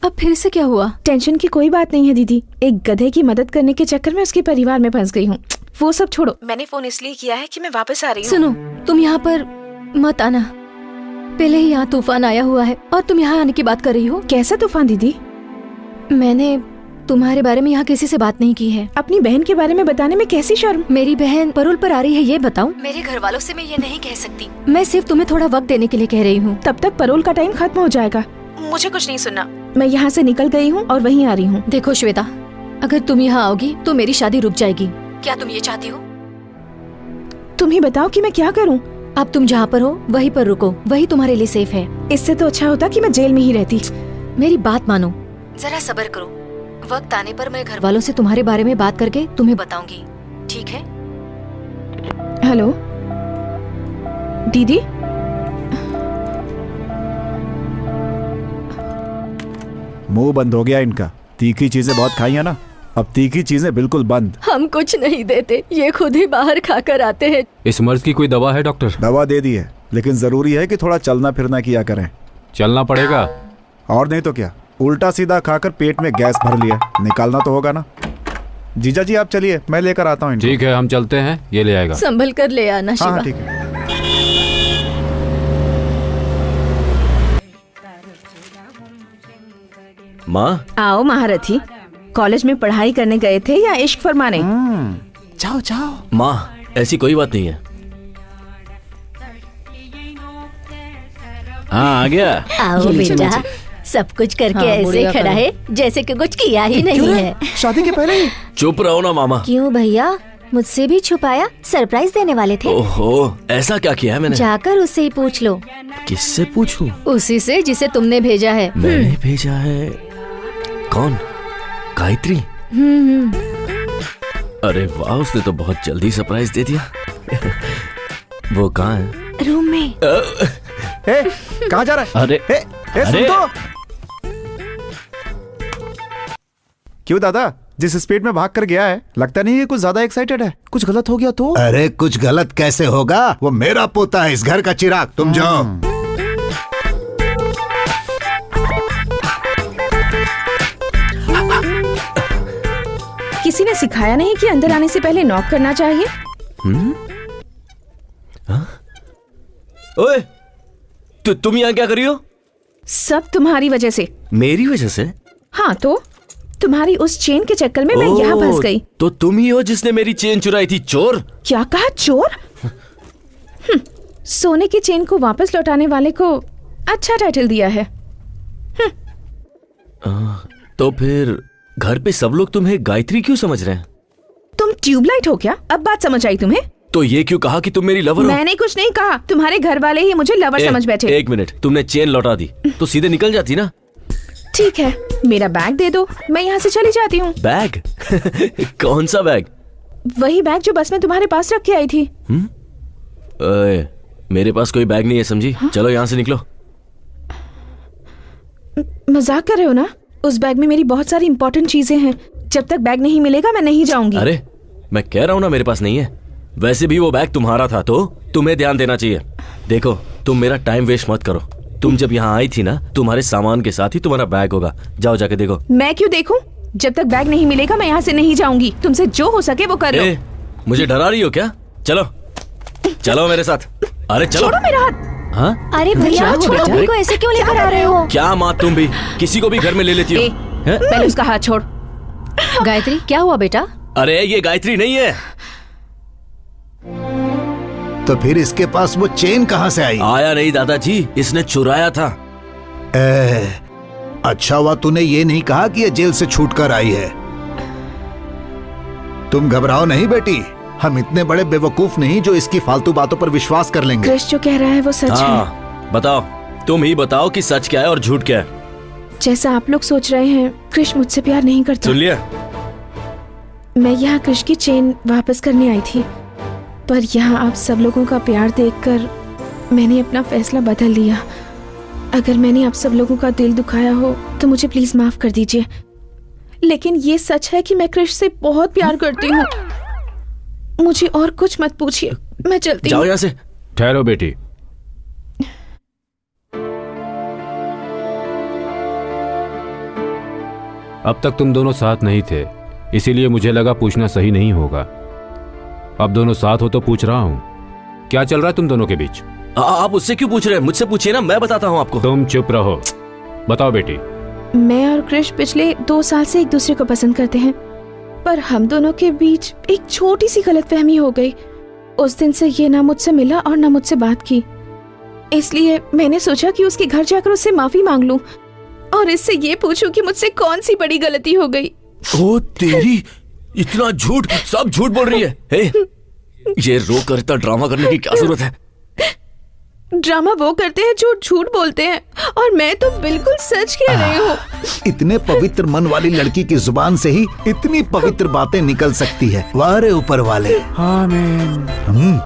अब फिर से क्या हुआ? टेंशन की कोई बात नहीं है दीदी, एक गधे की मदद करने के चक्कर में उसके परिवार में फंस गई हूँ। वो सब छोड़ो, मैंने फोन इसलिए किया है कि मैं वापस आ रही हूँ। सुनो, तुम यहाँ पर मत आना। पहले ही यहाँ तूफान आया हुआ है और तुम यहाँ आने की बात कर रही हो। कैसा तूफान दीदी? मैंने तुम्हारे बारे में यहाँ किसी से बात नहीं की है। अपनी बहन के बारे में बताने में कैसी शर्म? मेरी बहन परोल पर आ रही है, ये बताऊं? मेरे घर वालों से मैं ये नहीं कह सकती। मैं सिर्फ तुम्हें थोड़ा वक्त देने के लिए कह रही हूँ। तब तक परोल का टाइम खत्म हो जाएगा। मुझे कुछ नहीं सुनना। मैं यहाँ से निकल गई हूँ और वहीं आ रही हूँ। देखो श्वेता, अगर तुम यहाँ आओगी तो मेरी शादी रुक जाएगी। क्या तुम ये चाहती हो? तुम ही बताओ कि मैं क्या करूँ। अब तुम जहाँ पर हो वहीं पर रुको, वही तुम्हारे लिए सेफ है। इससे तो अच्छा होता कि मैं जेल में ही रहती। मेरी बात मानो, जरा सब्र करो। वक्त आने पर मैं घर वालों से तुम्हारे बारे में बात करके तुम्हें बताऊंगी, ठीक है? हेलो दीदी। मुंह बंद हो गया इनका, तीखी चीजें बहुत खाई है ना, अब तीखी चीजें बिल्कुल बंद। हम कुछ नहीं देते, ये खुद ही बाहर खाकर आते हैं। इस मर्ज की कोई दवा है डॉक्टर? दवा दे दी है, लेकिन जरूरी है कि थोड़ा चलना फिरना किया करें। चलना पड़ेगा? और नहीं तो क्या, उल्टा सीधा खाकर पेट में गैस भर लिया, निकालना तो होगा ना। जीजा जी आप चलिए, मैं लेकर आता हूँ। ठीक है, हम चलते हैं, ये ले आएगा। संभल कर ले आना शिवा। हाँ ठीक है। माँ, आओ महारथी, कॉलेज में पढ़ाई करने गए थे या इश्क फरमाने? जाओ जाओ। माँ ऐसी कोई बात नहीं है। हाँ आ गया। आओ बेटा, सब कुछ करके ऐसे खड़ा है जैसे कि कुछ किया ही नहीं है। शादी के पहले ही? चुप रहो ना मामा। क्यों भैया, मुझसे भी छुपाया? सरप्राइज देने वाले थे। ओहो, ऐसा क्या किया है मैंने? जाकर उससे ही पूछ लो। किससे पूछूं? उसी से जिसे तुमने भेजा है। मैंने भेजा है? कौन? गायत्री? अरे वाह, उसने तो बहुत जल्दी सरप्राइज दे दिया। वो कहाँ है? रूम में। कहाँ जा रहा है? अरे सुन तो। क्यों दादा, जिस स्पीड में भाग कर गया है, लगता नहीं है कुछ ज्यादा एक्साइटेड है। कुछ गलत हो गया तो? अरे कुछ गलत कैसे होगा, वो मेरा पोता है, इस घर का चिराग। तुम जाओ। किसी ने सिखाया नहीं कि अंदर आने से पहले नॉक करना चाहिए? ओए, तुम यहाँ क्या कर रही हो? सब तुम्हारी वजह से। मेरी वजह से? हाँ तो तुम्हारी उस चेन के चक्कर में मैं यहाँ फंस गई। तो तुम ही हो जिसने मेरी चेन चुराई थी, चोर। क्या कहा, चोर? सोने की चेन को वापस लौटाने वाले को अच्छा टाइटल दिया है। तो फिर घर पे सब लोग तुम्हें गायत्री क्यों समझ रहे हैं? तुम ट्यूबलाइट हो क्या? अब बात समझ आई तुम्हें? तो ये क्यों कहा कि तुम मेरी लवर हो? मैंने कुछ नहीं कहा, तुम्हारे घर वाले ही मुझे लवर समझ बैठे। एक मिनट, तुमने चेन लौटा दी तो सीधे निकल जाती ना। ठीक है, मेरा बैग दे दो, मैं यहाँ से चली जाती हूँ। बैग? कौन सा बैग? वही बैग जो बस में तुम्हारे पास रख के आई थी। ओए, मेरे पास कोई बैग नहीं है, समझी? हाँ? चलो यहाँ से निकलो। मजाक कर रहे हो ना? उस बैग में मेरी बहुत सारी इंपॉर्टेंट चीजें हैं। जब तक बैग नहीं मिलेगा मैं नहीं जाऊंगी। अरे मैं कह रहा हूँ ना मेरे पास नहीं है। वैसे भी वो बैग तुम्हारा था तो तुम्हें ध्यान देना चाहिए। देखो, तुम मेरा टाइम वेस्ट मत करो। तुम जब यहाँ आई थी ना, तुम्हारे सामान के साथ ही तुम्हारा बैग होगा। जाओ जाके देखो। मैं क्यों देखूं? जब तक बैग नहीं मिलेगा मैं यहाँ से नहीं जाऊंगी। तुमसे जो हो सके वो कर लो। मुझे डरा रही हो क्या? चलो चलो मेरे साथ। अरे चलो। छोड़ो मेरा हाथ। हाँ? अरे भैया, छोड़ो को ऐसे क्यों लेकर आ रहे हो? क्या माँ, तुम भी किसी को भी घर में ले लेती हो? पहले उसका हाथ छोड़। गायत्री, क्या हुआ बेटा? अरे ये गायत्री नहीं है। तो फिर इसके पास वो चेन कहाँ से आई? आया नहीं दादाजी, इसने चुराया था। अच्छा हुआ तूने ये नहीं कहा कि ये जेल से छूट कर आई है। तुम घबराओ नहीं बेटी, हम इतने बड़े बेवकूफ नहीं जो इसकी फालतू बातों पर विश्वास कर लेंगे। कृष जो कह रहा है वो सच है। बताओ, तुम ही बताओ कि सच क्या है और झूठ क्या है। जैसा आप लोग सोच रहे हैं, कृष मुझसे प्यार नहीं करता। सुन लिया? मैं यहाँ कृष की चेन वापस करने आई थी, पर यहाँ आप सब लोगों का प्यार देखकर मैंने अपना फैसला बदल लिया। अगर मैंने आप सब लोगों का दिल दुखाया हो तो मुझे प्लीज माफ कर दीजिए। लेकिन ये सच है कि मैं कृष से बहुत प्यार करती हूँ। मुझे और कुछ मत पूछिए, मैं चलती हूँ। जाओ यहाँ से। ठहरो बेटी। अब तक तुम दोनों साथ नहीं थे, इसीलिए मुझे लगा पूछना सही नहीं होगा। अब दोनों साथ हो तो पूछ रहा हूँ, क्या चल रहा है तुम दोनों के बीच? आप उससे क्यों पूछ रहे हैं? मुझसे पूछिए ना, मैं बताता हूँ आपको। तुम चुप रहो। बताओ बेटी। मैं और कृष पिछले 2 साल से एक दूसरे को पसंद करते हैं, पर हम दोनों के बीच एक छोटी सी गलतफहमी हो गई। उस दिन से ये ना मुझसे मिला और ना मुझसे बात की। इसलिए मैंने सोचा कि उसके घर जाकर उससे माफी मांग लूं और इससे ये पूछूं कि मुझसे कौन सी बड़ी गलती हो गई। ओ तेरी, इतना झूठ, सब झूठ बोल रही है। हे, ये रो कर इतना ड्रामा करने की क्या जरूरत है? ड्रामा वो करते हैं जो झूठ बोलते हैं, और मैं तो बिल्कुल सच कह रही हूँ। इतने पवित्र मन वाली लड़की की जुबान से ही इतनी पवित्र बातें निकल सकती है। वाह रे ऊपर वाले। आमीन।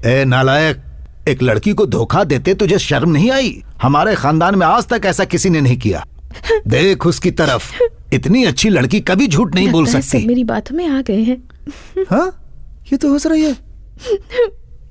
ए नालायक, एक लड़की को धोखा देते तुझे शर्म नहीं आई? हमारे खानदान में आज तक ऐसा किसी ने नहीं किया। देख उसकी तरफ, इतनी अच्छी लड़की कभी झूठ नहीं बोल सकती। सब मेरी बातों में आ गए हैं। हाँ, ये तो हंस रही है।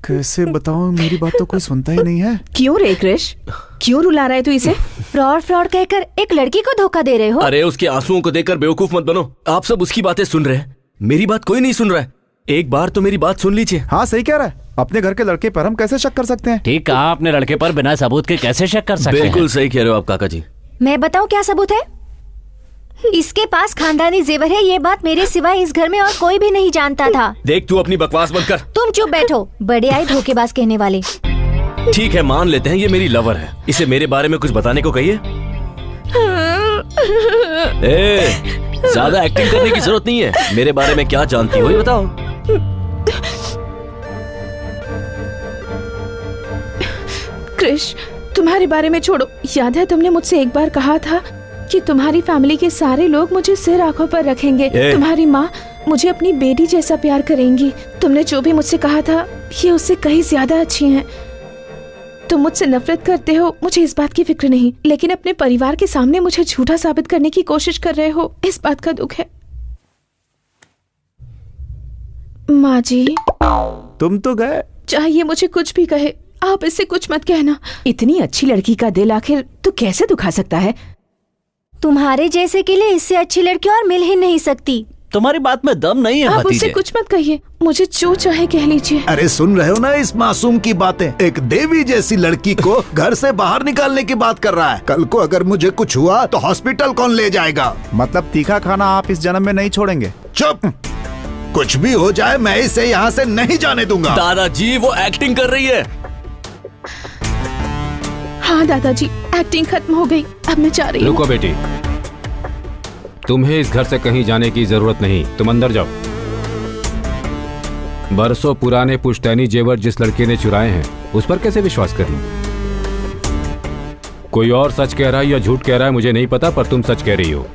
कैसे बताऊं, मेरी बात तो कोई सुनता ही नहीं है। क्यों रे कृष, क्यों रुला रहा है तू इसे? फ्रॉड फ्रॉड कहकर एक लड़की को धोखा दे रहे हो? अरे उसके आंसुओं को देखकर बेवकूफ मत बनो। आप सब उसकी बातें सुन रहे हैं, मेरी बात कोई नहीं सुन रहा है। एक बार तो मेरी बात सुन लीजिए। हाँ सही कह रहा है। अपने घर के लड़के पर हम कैसे शक कर सकते हैं? ठीक कहा, अपने लड़के पर बिना सबूत के कैसे शक कर सकते हैं? बिल्कुल सही कह रहे हो आप काका जी। मैं बताऊं क्या सबूत है? इसके पास खानदानी जेवर है, ये बात मेरे सिवाय इस घर में और कोई भी नहीं जानता था। देख तू अपनी बकवास बंद कर। तुम चुप बैठो, बड़े आए धोखेबाज कहने वाले। ठीक है, मान लेते हैं ये मेरी लवर है, इसे मेरे बारे में कुछ बताने को कहिए। ज्यादा एक्टिंग करने की जरूरत नहीं है। मेरे बारे में क्या जानती हो ये बताओ। कृष, तुम्हारे बारे में छोड़ो। याद है तुमने मुझसे एक बार कहा था कि तुम्हारी फैमिली के सारे लोग मुझे सिर आंखों पर रखेंगे। तुम्हारी माँ मुझे अपनी बेटी जैसा प्यार करेंगी। तुमने जो भी मुझसे कहा था ये उससे कहीं ज्यादा अच्छी हैं। तुम मुझसे नफरत करते हो, मुझे इस बात की फिक्र नहीं, लेकिन अपने परिवार के सामने मुझे झूठा साबित करने की कोशिश कर रहे हो, इस बात का दुख है। माँ जी, तुम तो गए। चाहे मुझे कुछ भी कहे, आप इससे कुछ मत कहना। इतनी अच्छी लड़की का दिल आखिर तू कैसे दुखा सकता है? तुम्हारे जैसे के लिए इससे अच्छी लड़की और मिल ही नहीं सकती। तुम्हारी बात में दम नहीं है आप उससे भतीजे। कुछ मत कहिए, मुझे जो चाहे कह लीजिए। अरे सुन रहे हो ना इस मासूम की बातें? एक देवी जैसी लड़की को घर से बाहर निकालने की बात कर रहा है। कल को अगर मुझे कुछ हुआ तो हॉस्पिटल कौन ले जाएगा? मतलब तीखा खाना आप इस जन्म में नहीं छोड़ेंगे? चुप! कुछ भी हो जाए मैं इसे यहाँ से नहीं जाने दूंगा। दादाजी वो एक्टिंग कर रही है। हाँ दादाजी, एक्टिंग खत्म हो गई, अब मैं जा रही हूँ। रुको बेटी, तुम्हें इस घर से कहीं जाने की जरूरत नहीं, तुम अंदर जाओ। बरसों पुराने पुश्तैनी जेवर जिस लड़के ने चुराए हैं उस पर कैसे विश्वास कर लूं? कोई और सच कह रहा है या झूठ कह रहा है मुझे नहीं पता, पर तुम सच कह रही हो।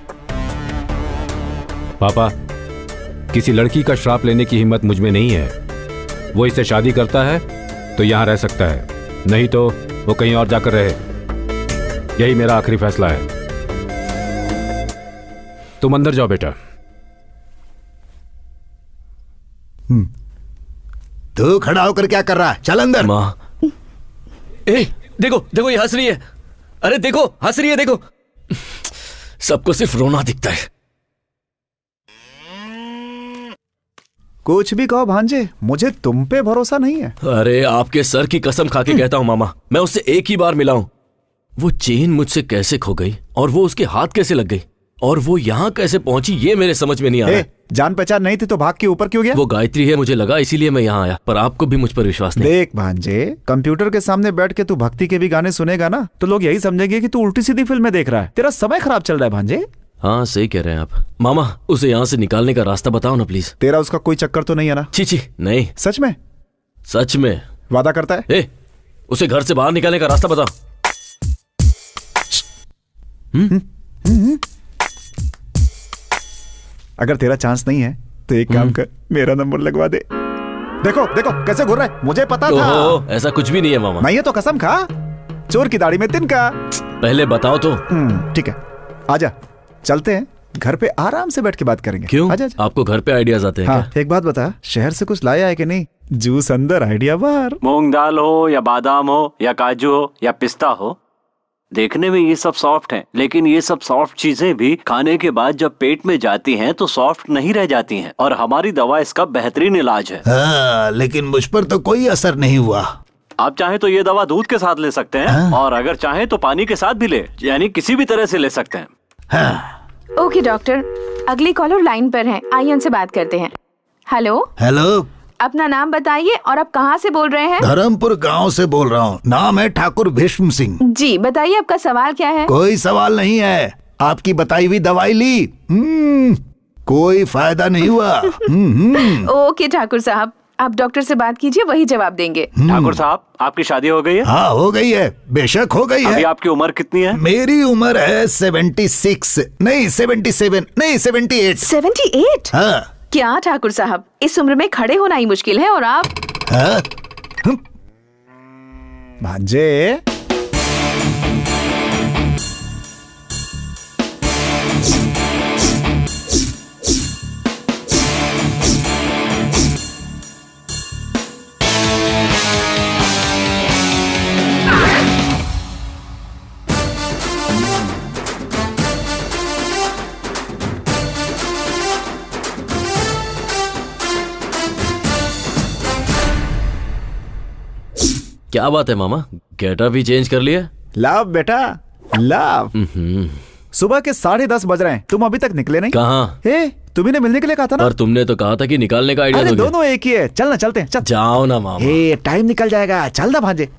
पापा, किसी लड़की का श्राप लेने की हिम्मत मुझ में नहीं है। वो इससे शादी करता है तो यहां रह सकता है, नहीं तो वो कहीं और जाकर रहे। यही मेरा आखिरी फैसला है। तुम अंदर जाओ बेटा। तू खड़ा होकर क्या कर रहा है? चल अंदर। माँ, ए, देखो देखो ये हंस रही है। अरे देखो हंस रही है, देखो। सबको सिर्फ रोना दिखता है। कुछ भी कहो भांजे, मुझे तुम पे भरोसा नहीं है। अरे आपके सर की कसम खा के कहता हूँ मामा, मैं उससे एक ही बार मिला हूं। वो चेन मुझसे कैसे खो गई और वो उसके हाथ कैसे लग गई और वो यहाँ कैसे पहुंची ये मेरे समझ में नहीं आ रहा। जान पहचान नहीं थी तो भाग के ऊपर क्यों गया? वो गायत्री है मुझे लगा, इसीलिए मैं यहाँ आया, पर आपको भी मुझ पर विश्वास नहीं। देख भांजे, कंप्यूटर के सामने बैठ के तू भक्ति के भी गाने सुनेगा ना तो लोग यही समझेंगे कि तू उल्टी सीधी फिल्में देख रहा है। तेरा समय खराब चल रहा है भांजे। हाँ सही कह रहे हैं आप। मामा उसे यहाँ से निकालने का रास्ता बताओ ना प्लीज। तेरा उसका कोई चक्कर तो नहीं है ना? छी नहीं। सच में? सच में। वादा करता है? ए, उसे घर से बाहर निकालने का रास्ता बताओ। अगर तेरा चांस नहीं है तो एक काम कर, मेरा नंबर लगवा दे। देखो देखो कैसे घूर रहा है, मुझे पता था। ओहो, ऐसा कुछ भी नहीं है मामा। नहीं है तो कसम खा, चोर की दाढ़ी में तिनका। पहले बताओ तो। ठीक है, आजा चलते हैं, घर पे आराम से बैठ के बात करेंगे। क्यों? आजा। आपको घर पे आइडियाज आते हैं? हाँ, क्या? एक बात बता, शहर से कुछ लाया है कि नहीं? जूस अंदर आइडिया बाहर। मूंग दाल हो या बादाम हो या काजू हो या पिस्ता हो, देखने में ये सब सॉफ्ट हैं, लेकिन ये सब सॉफ्ट चीजें भी खाने के बाद जब पेट में जाती हैं तो सॉफ्ट नहीं रह जाती हैं, और हमारी दवा इसका बेहतरीन इलाज है। हाँ, लेकिन मुझ पर तो कोई असर नहीं हुआ। आप चाहें तो ये दवा दूध के साथ ले सकते हैं, और अगर चाहें तो पानी के साथ भी ले, यानी किसी भी तरह से ले सकते हैं। ओके डॉक्टर, अगली कॉलर लाइन पर है, आइए उनसे बात करते हैं। हेलो। हेलो, अपना नाम बताइए और आप कहाँ से बोल रहे हैं? धर्मपुर गांव से बोल रहा हूँ, नाम है ठाकुर भीष्म सिंह। जी बताइए, आपका सवाल क्या है? कोई सवाल नहीं है, आपकी बताई हुई दवाई ली, कोई फायदा नहीं हुआ। ओके ठाकुर साहब, आप डॉक्टर से बात कीजिए, वही जवाब देंगे। ठाकुर साहब, आपकी शादी हो गई है? हाँ हो गई है, बेशक हो गई है। अभी आपकी उम्र कितनी है? मेरी उम्र है 76 नहीं 77 नहीं 78। 78? हाँ। क्या ठाकुर साहब, इस उम्र में खड़े होना ही मुश्किल है और आप? हाँ? भांजे, क्या बात है मामा, गेटअप भी चेंज कर लिया? लाभ बेटा लाभ। सुबह के 10:30 बज रहे हैं, तुम अभी तक निकले नहीं? कहाँ? तुम्ही ने मिलने के लिए कहा था ना? और तुमने तो कहा था कि निकालने का आइडिया अरे दोगे। दोनों एक ही है, चल ना चलते हैं, चल। जाओ ना मामा। टाइम निकल जाएगा, चल ना भांजे।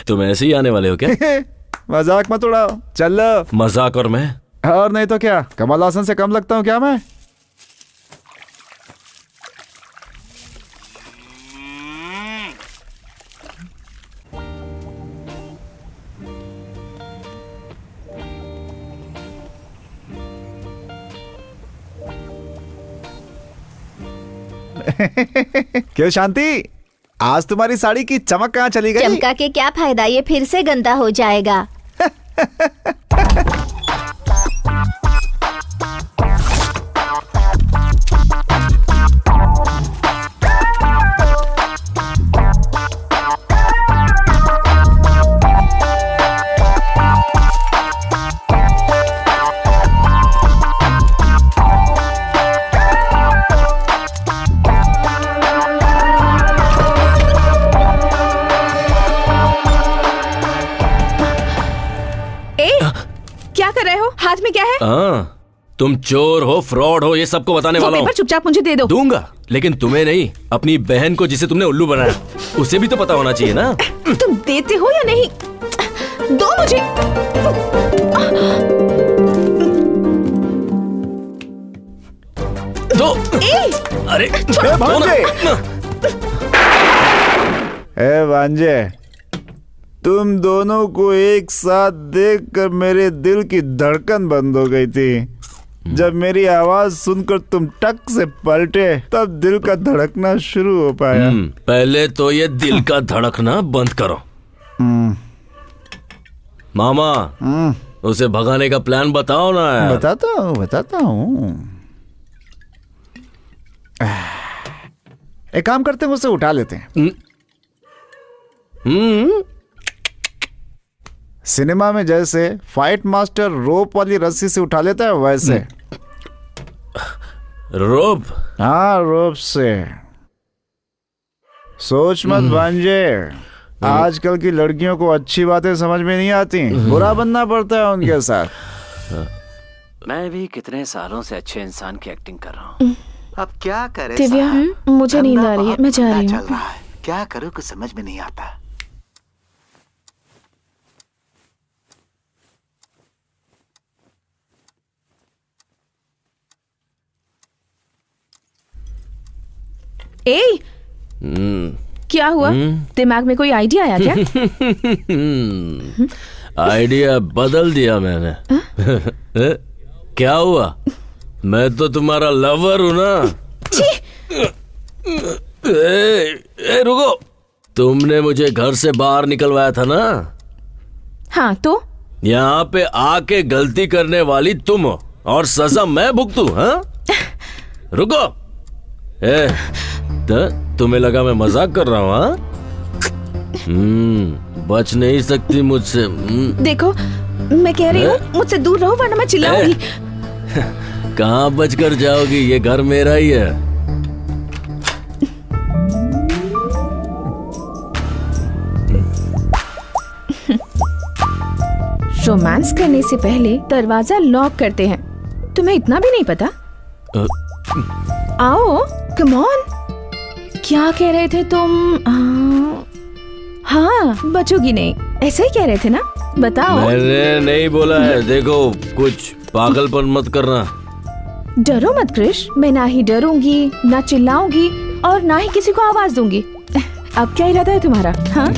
तुम ऐसे ही आने वाले हो क्या? मजाक मत उड़ाओ, चल। मजाक और मैं? और नहीं तो क्या, कमल हासन से कम लगता हूँ क्या मैं? क्यों शांति, आज तुम्हारी साड़ी की चमक कहाँ चली गई? चमका के क्या फायदा, ये फिर से गंदा हो जाएगा। हाथ में क्या है? हाँ, तुम चोर हो, फ्रॉड हो, ये सबको बताने वाला हूँ। चुपचाप मुझे दे दो। दूंगा, लेकिन तुम्हें नहीं, अपनी बहन को जिसे तुमने उल्लू बनाया, उसे भी तो पता होना चाहिए ना। तुम देते हो या नहीं? दो मुझे। दो। अरे भांजे, भांजे, तुम दोनों को एक साथ देखकर मेरे दिल की धड़कन बंद हो गई थी। जब मेरी आवाज सुनकर तुम टक से पलटे, तब दिल का धड़कना शुरू हो पाया। पहले तो ये दिल का धड़कना बंद करो। मामा, उसे भगाने का प्लान बताओ ना यार। बताता हूँ। एक काम करते हैं, उसे उठा लेते हैं। सिनेमा में जैसे फाइट मास्टर रोप वाली रस्सी से उठा लेता है, वैसे। रोप? हाँ, रोप से। सोच मत भांजे, आजकल की लड़कियों को अच्छी बातें समझ में नहीं आती, बुरा बनना पड़ता है उनके साथ। मैं भी कितने सालों से अच्छे इंसान की एक्टिंग कर रहा हूँ। अब क्या करे? दिव्या, मुझे नींद आ रही है, मैं जा रही हूँ। क्या करूँ, कुछ समझ में नहीं आता। ए, क्या हुआ? दिमाग में कोई आइडिया आया क्या? आइडिया बदल दिया मैंने। क्या हुआ? मैं तो तुम्हारा लवर हूं ना। रुको, तुमने मुझे घर से बाहर निकलवाया था ना? हाँ, तो यहाँ पे आके गलती करने वाली तुम हो और सजा मैं भुगतूं? हाँ, रुको। तुम्हें लगा मैं मजाक कर रहा हूँ? हाँ, बच नहीं सकती मुझसे। देखो, मैं कह रही हूँ मुझसे दूर रहो वरना मैं चिल्लाऊंगी। कहाँ बच कर जाओगी? ये घर मेरा ही है। रोमांस करने से पहले दरवाजा लॉक करते हैं। तुम्हें इतना भी नहीं पता? आओ, कम ऑन। क्या कह रहे थे तुम? हाँ, बचोगी नहीं, ऐसा ही कह रहे थे ना? बताओ। मैंने नहीं बोला है। देखो, कुछ पागलपन मत करना। डरो मत क्रिश, मैं ना ही डरूंगी, ना चिल्लाऊंगी और ना ही किसी को आवाज दूंगी। अब क्या इरादा है तुम्हारा? हाँ,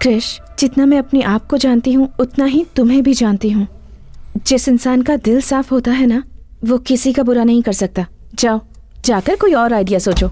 क्रिश, जितना मैं अपने आप को जानती हूँ उतना ही तुम्हें भी जानती हूँ। जिस इंसान का दिल साफ होता है ना, वो किसी का बुरा नहीं कर सकता। जाओ, जाकर कोई और आइडिया सोचो।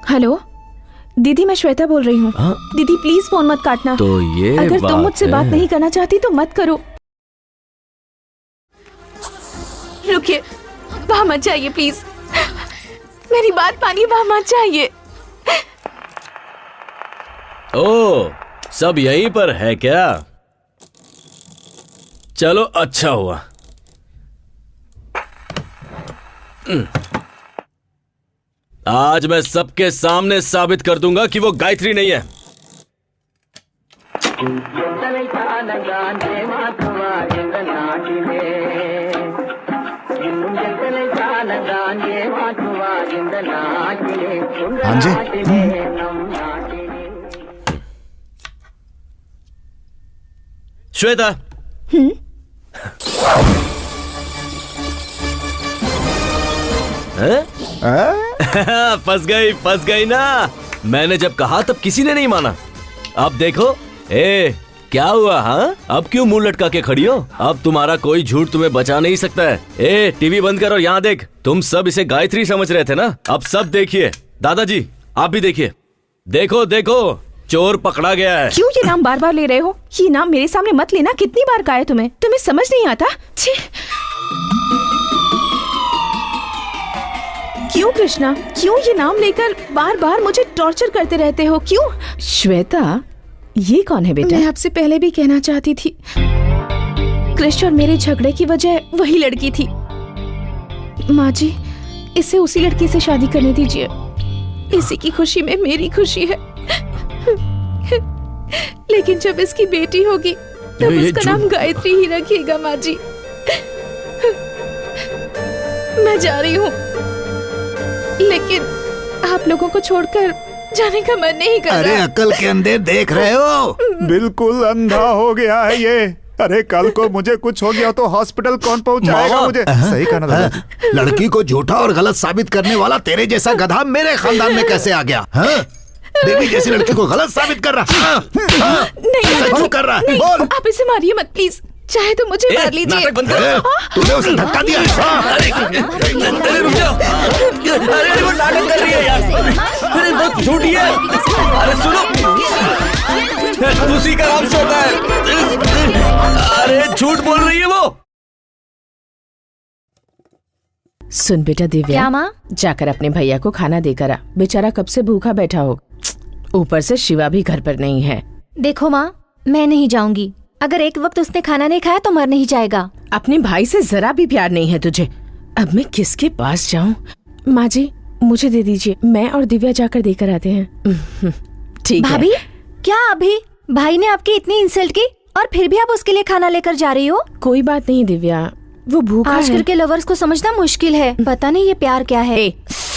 हेलो दीदी, मैं श्वेता बोल रही हूँ। दीदी प्लीज फोन मत काटना। तो ये अगर तुम मुझसे बात नहीं करना चाहती तो मत करो। रुकिए, वहाँ मत जाइए प्लीज, मेरी बात मानिए, वहाँ मत जाइए। ओ, सब यहीं पर है क्या? चलो, अच्छा हुआ। आज मैं सबके सामने साबित कर दूंगा कि वो गायत्री नहीं है। हाँ जी। श्वेता, फंस गई ना। मैंने जब कहा तब किसी ने नहीं माना। अब देखो, क्या हुआ? हाँ, अब क्यों मुंह लटका के खड़ी हो? अब तुम्हारा कोई झूठ तुम्हें बचा नहीं सकता है। ए, टीवी बंद कर और यहाँ देख। तुम सब इसे गायत्री समझ रहे थे ना? अब सब देखिए। दादाजी आप भी देखिए। देखो देखो, चोर पकड़ा गया है। क्यों ये नाम बार बार ले रहे हो? ये नाम मेरे सामने मत लेना। कितनी बार कहा है तुम्हें समझ नहीं आता? छी। क्यों कृष्णा, क्यों ये नाम लेकर बार बार मुझे टॉर्चर करते रहते हो? क्यों? श्वेता, ये कौन है बेटा? मैं आपसे पहले भी कहना चाहती थी, कृष्ण और मेरे झगड़े की वजह वही लड़की थी। माँ जी, इसे उसी लड़की से शादी करने दीजिए। इसी की खुशी में मेरी खुशी है। लेकिन जब इसकी बेटी होगी तब उसका नाम गायत्री ही रखिएगा। माँ जी, मैं जा रही हूँ, लेकिन आप लोगों को छोड़कर जाने का मन नहीं कर रहा। अरे अकल के अंधे देख रहे हो? बिल्कुल अंधा हो गया है ये। अरे कल को मुझे कुछ हो गया तो हॉस्पिटल कौन पहुंचाएगा मुझे? सही कहा ना? लड़की को झूठा और गलत साबित करने वाला तेरे जैसा गधा मेरे खानदान में कैसे आ गया? देवी जैसी लड़की को गलत साबित कर रहा। नहीं, क्यों कर रहा है? बोल। आप इसे मारिए मत प्लीज, चाहे तो मुझे मार लीजिए। तूने उसे धक्का दिया। अरे रुक जाओ। अरे वो नाटक कर रही है यार। अरे वो झूठी है। अरे सुनो, उसी का नाम श्वेता है। अरे झूठ बोल रही है वो। सुन बेटा दिव्या, क्या माँ? जाकर अपने भैया को खाना देकर आ। बेचारा कब से भूखा बैठा हो। ऊपर से शिवा भी घर पर नहीं है। देखो माँ, मैं नहीं जाऊंगी। अगर एक वक्त उसने खाना नहीं खाया तो मर नहीं जाएगा। अपने भाई से जरा भी प्यार नहीं है तुझे। अब मैं किसके पास जाऊं? माँ जी, मुझे दे दीजिए, मैं और दिव्या जाकर देकर आते हैं। ठीक है। भाभी, क्या अभी भाई ने आपकी इतनी इंसल्ट की और फिर भी आप उसके लिए खाना लेकर जा रही हो? कोई बात नहीं दिव्या, वो भूखा है। आजकल के लवर्स को समझना मुश्किल है। पता नहीं ये प्यार क्या है।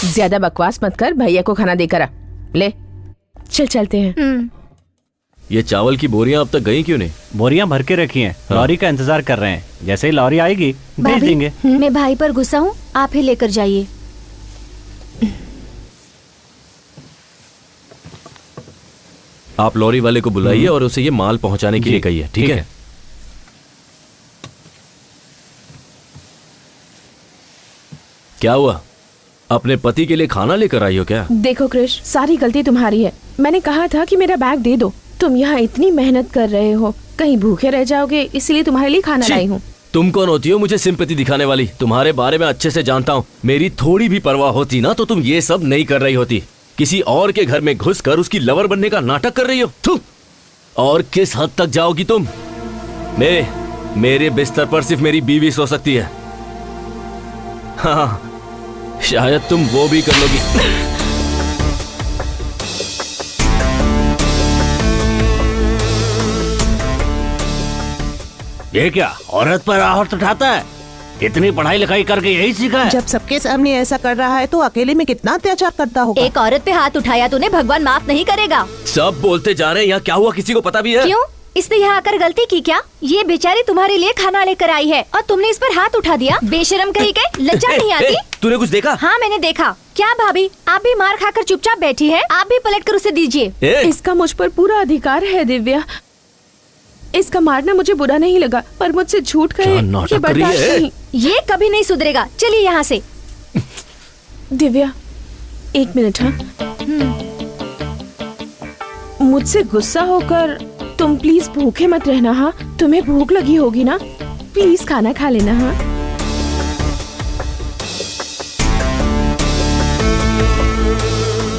ज्यादा बकवास मत कर, भैया को खाना देकर आ। ले चल चलते हैं। ये चावल की बोरियां अब तक गई क्यों नहीं? बोरियां भर के रखी हैं, लॉरी का इंतजार कर रहे हैं। जैसे ही लॉरी आएगी भेज देंगे। मैं भाई पर गुस्सा हूँ, आप ही लेकर जाइए। आप लॉरी वाले को बुलाइए और उसे ये माल पहुंचाने के लिए कहिए, ठीक है? क्या हुआ? अपने पति के लिए खाना लेकर आई हो क्या? देखो कृष, सारी गलती तुम्हारी है। मैंने कहा था कि मेरा बैग दे दो। तुम यहाँ इतनी मेहनत कर रहे हो, कहीं भूखे रह जाओगे, इसलिए तुम्हारे लिए खाना लाई हूँ। तुम कौन होती हो मुझे सिंपैथी दिखाने वाली? तुम्हारे बारे में अच्छे से जानता हूँ। मेरी थोड़ी भी परवाह होती ना तो तुम ये सब नहीं कर रही होती। किसी और के घर में घुसकर उसकी लवर बनने का नाटक कर रही हो। थू! और किस हद तक जाओगी तुम? मेरे बिस्तर पर सिर्फ मेरी बीवी सो सकती है। हाँ, शायद तुम वो भी कर लोगी। ये क्या औरत पर आहट उठाता है? इतनी पढ़ाई लिखाई करके यही सीखा है? जब सबके सामने ऐसा कर रहा है तो अकेले में कितना अत्याचार करता होगा। एक औरत पे हाथ उठाया तूने, भगवान माफ नहीं करेगा। सब बोलते जा रहे हैं, यहाँ क्या हुआ किसी को पता भी है? क्यों? इसने यहाँ आकर गलती की क्या? ये बेचारी तुम्हारे लिए खाना लेकर आई है और तुमने इस पर हाथ उठा दिया। बेशरम कहीं के, लज्जा नहीं आती? तूने कुछ देखा? हाँ मैंने देखा। क्या भाभी, आप भी मार खाकर चुपचाप बैठी है? आप भी पलट कर उसे दीजिए। इसका मुझ पर पूरा अधिकार है दिव्या। इसका मारना मुझे बुरा नहीं लगा, पर मुझसे झूठ कहे ये बर्दाश्त नहीं। ये कभी नहीं सुधरेगा। चलिए यहाँ से। दिव्या, एक मिनट। हाँ, मुझसे गुस्सा होकर तुम प्लीज भूखे मत रहना। हाँ, तुम्हें भूख लगी होगी ना, प्लीज खाना खा लेना। हाँ,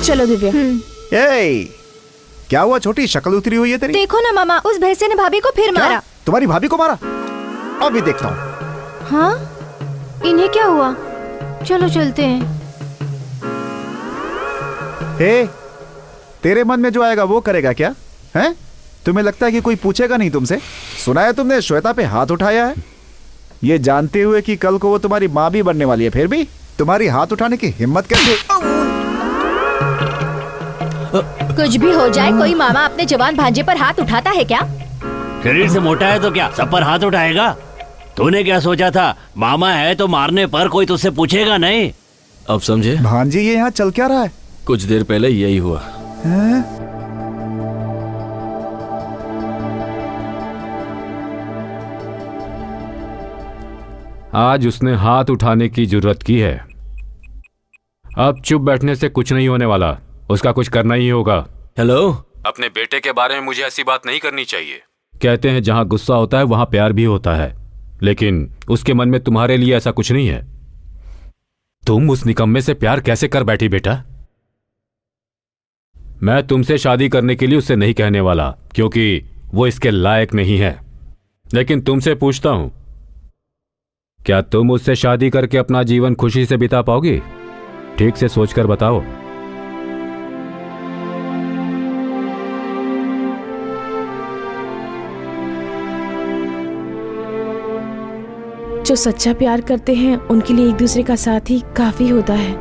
चलो दिव्या। क्या हुआ छोटी, शक्ल उतरी हुई है तेरी? देखो ना मामा, उस भैंसे ने भाभी को फिर मारा। तुम्हारी भाभी को मारा? अभी देखता हूँ। हाँ, इन्हें क्या हुआ? चलो चलते हैं। तेरे मन में जो आएगा वो करेगा क्या? हैं? तुम्हें लगता है कि कोई पूछेगा नहीं तुमसे? सुना है तुमने श्वेता पे हाथ उठाया है, ये जानते हुए कि कल को वो तुम्हारी माँ भी बनने वाली है, फिर भी तुम्हारी हाथ उठाने की हिम्मत कैसे? कुछ भी हो जाए, कोई मामा अपने जवान भांजे पर हाथ उठाता है क्या? शरीर से मोटा है तो क्या सब पर हाथ उठाएगा? तूने क्या सोचा था, मामा है तो मारने पर कोई तुझसे पूछेगा नहीं? अब समझे? भांजी ये यहाँ चल क्या रहा है? कुछ देर पहले यही हुआ। आज उसने हाथ उठाने की जरूरत की है। अब चुप बैठने से कुछ नहीं होने वाला, उसका कुछ करना ही होगा। हेलो, अपने बेटे के बारे में मुझे ऐसी बात नहीं करनी चाहिए। कहते हैं जहां गुस्सा होता है वहां प्यार भी होता है, लेकिन उसके मन में तुम्हारे लिए ऐसा कुछ नहीं है। तुम उस निकम्मे से प्यार कैसे कर बैठी बेटा? मैं तुमसे शादी करने के लिए उससे नहीं कहने वाला, क्योंकि वो इसके लायक नहीं है। लेकिन तुमसे पूछता हूं, क्या तुम उससे शादी करके अपना जीवन खुशी से बिता पाओगी? ठीक से सोचकर बताओ। जो सच्चा प्यार करते हैं उनके लिए एक दूसरे का साथ ही काफी होता है।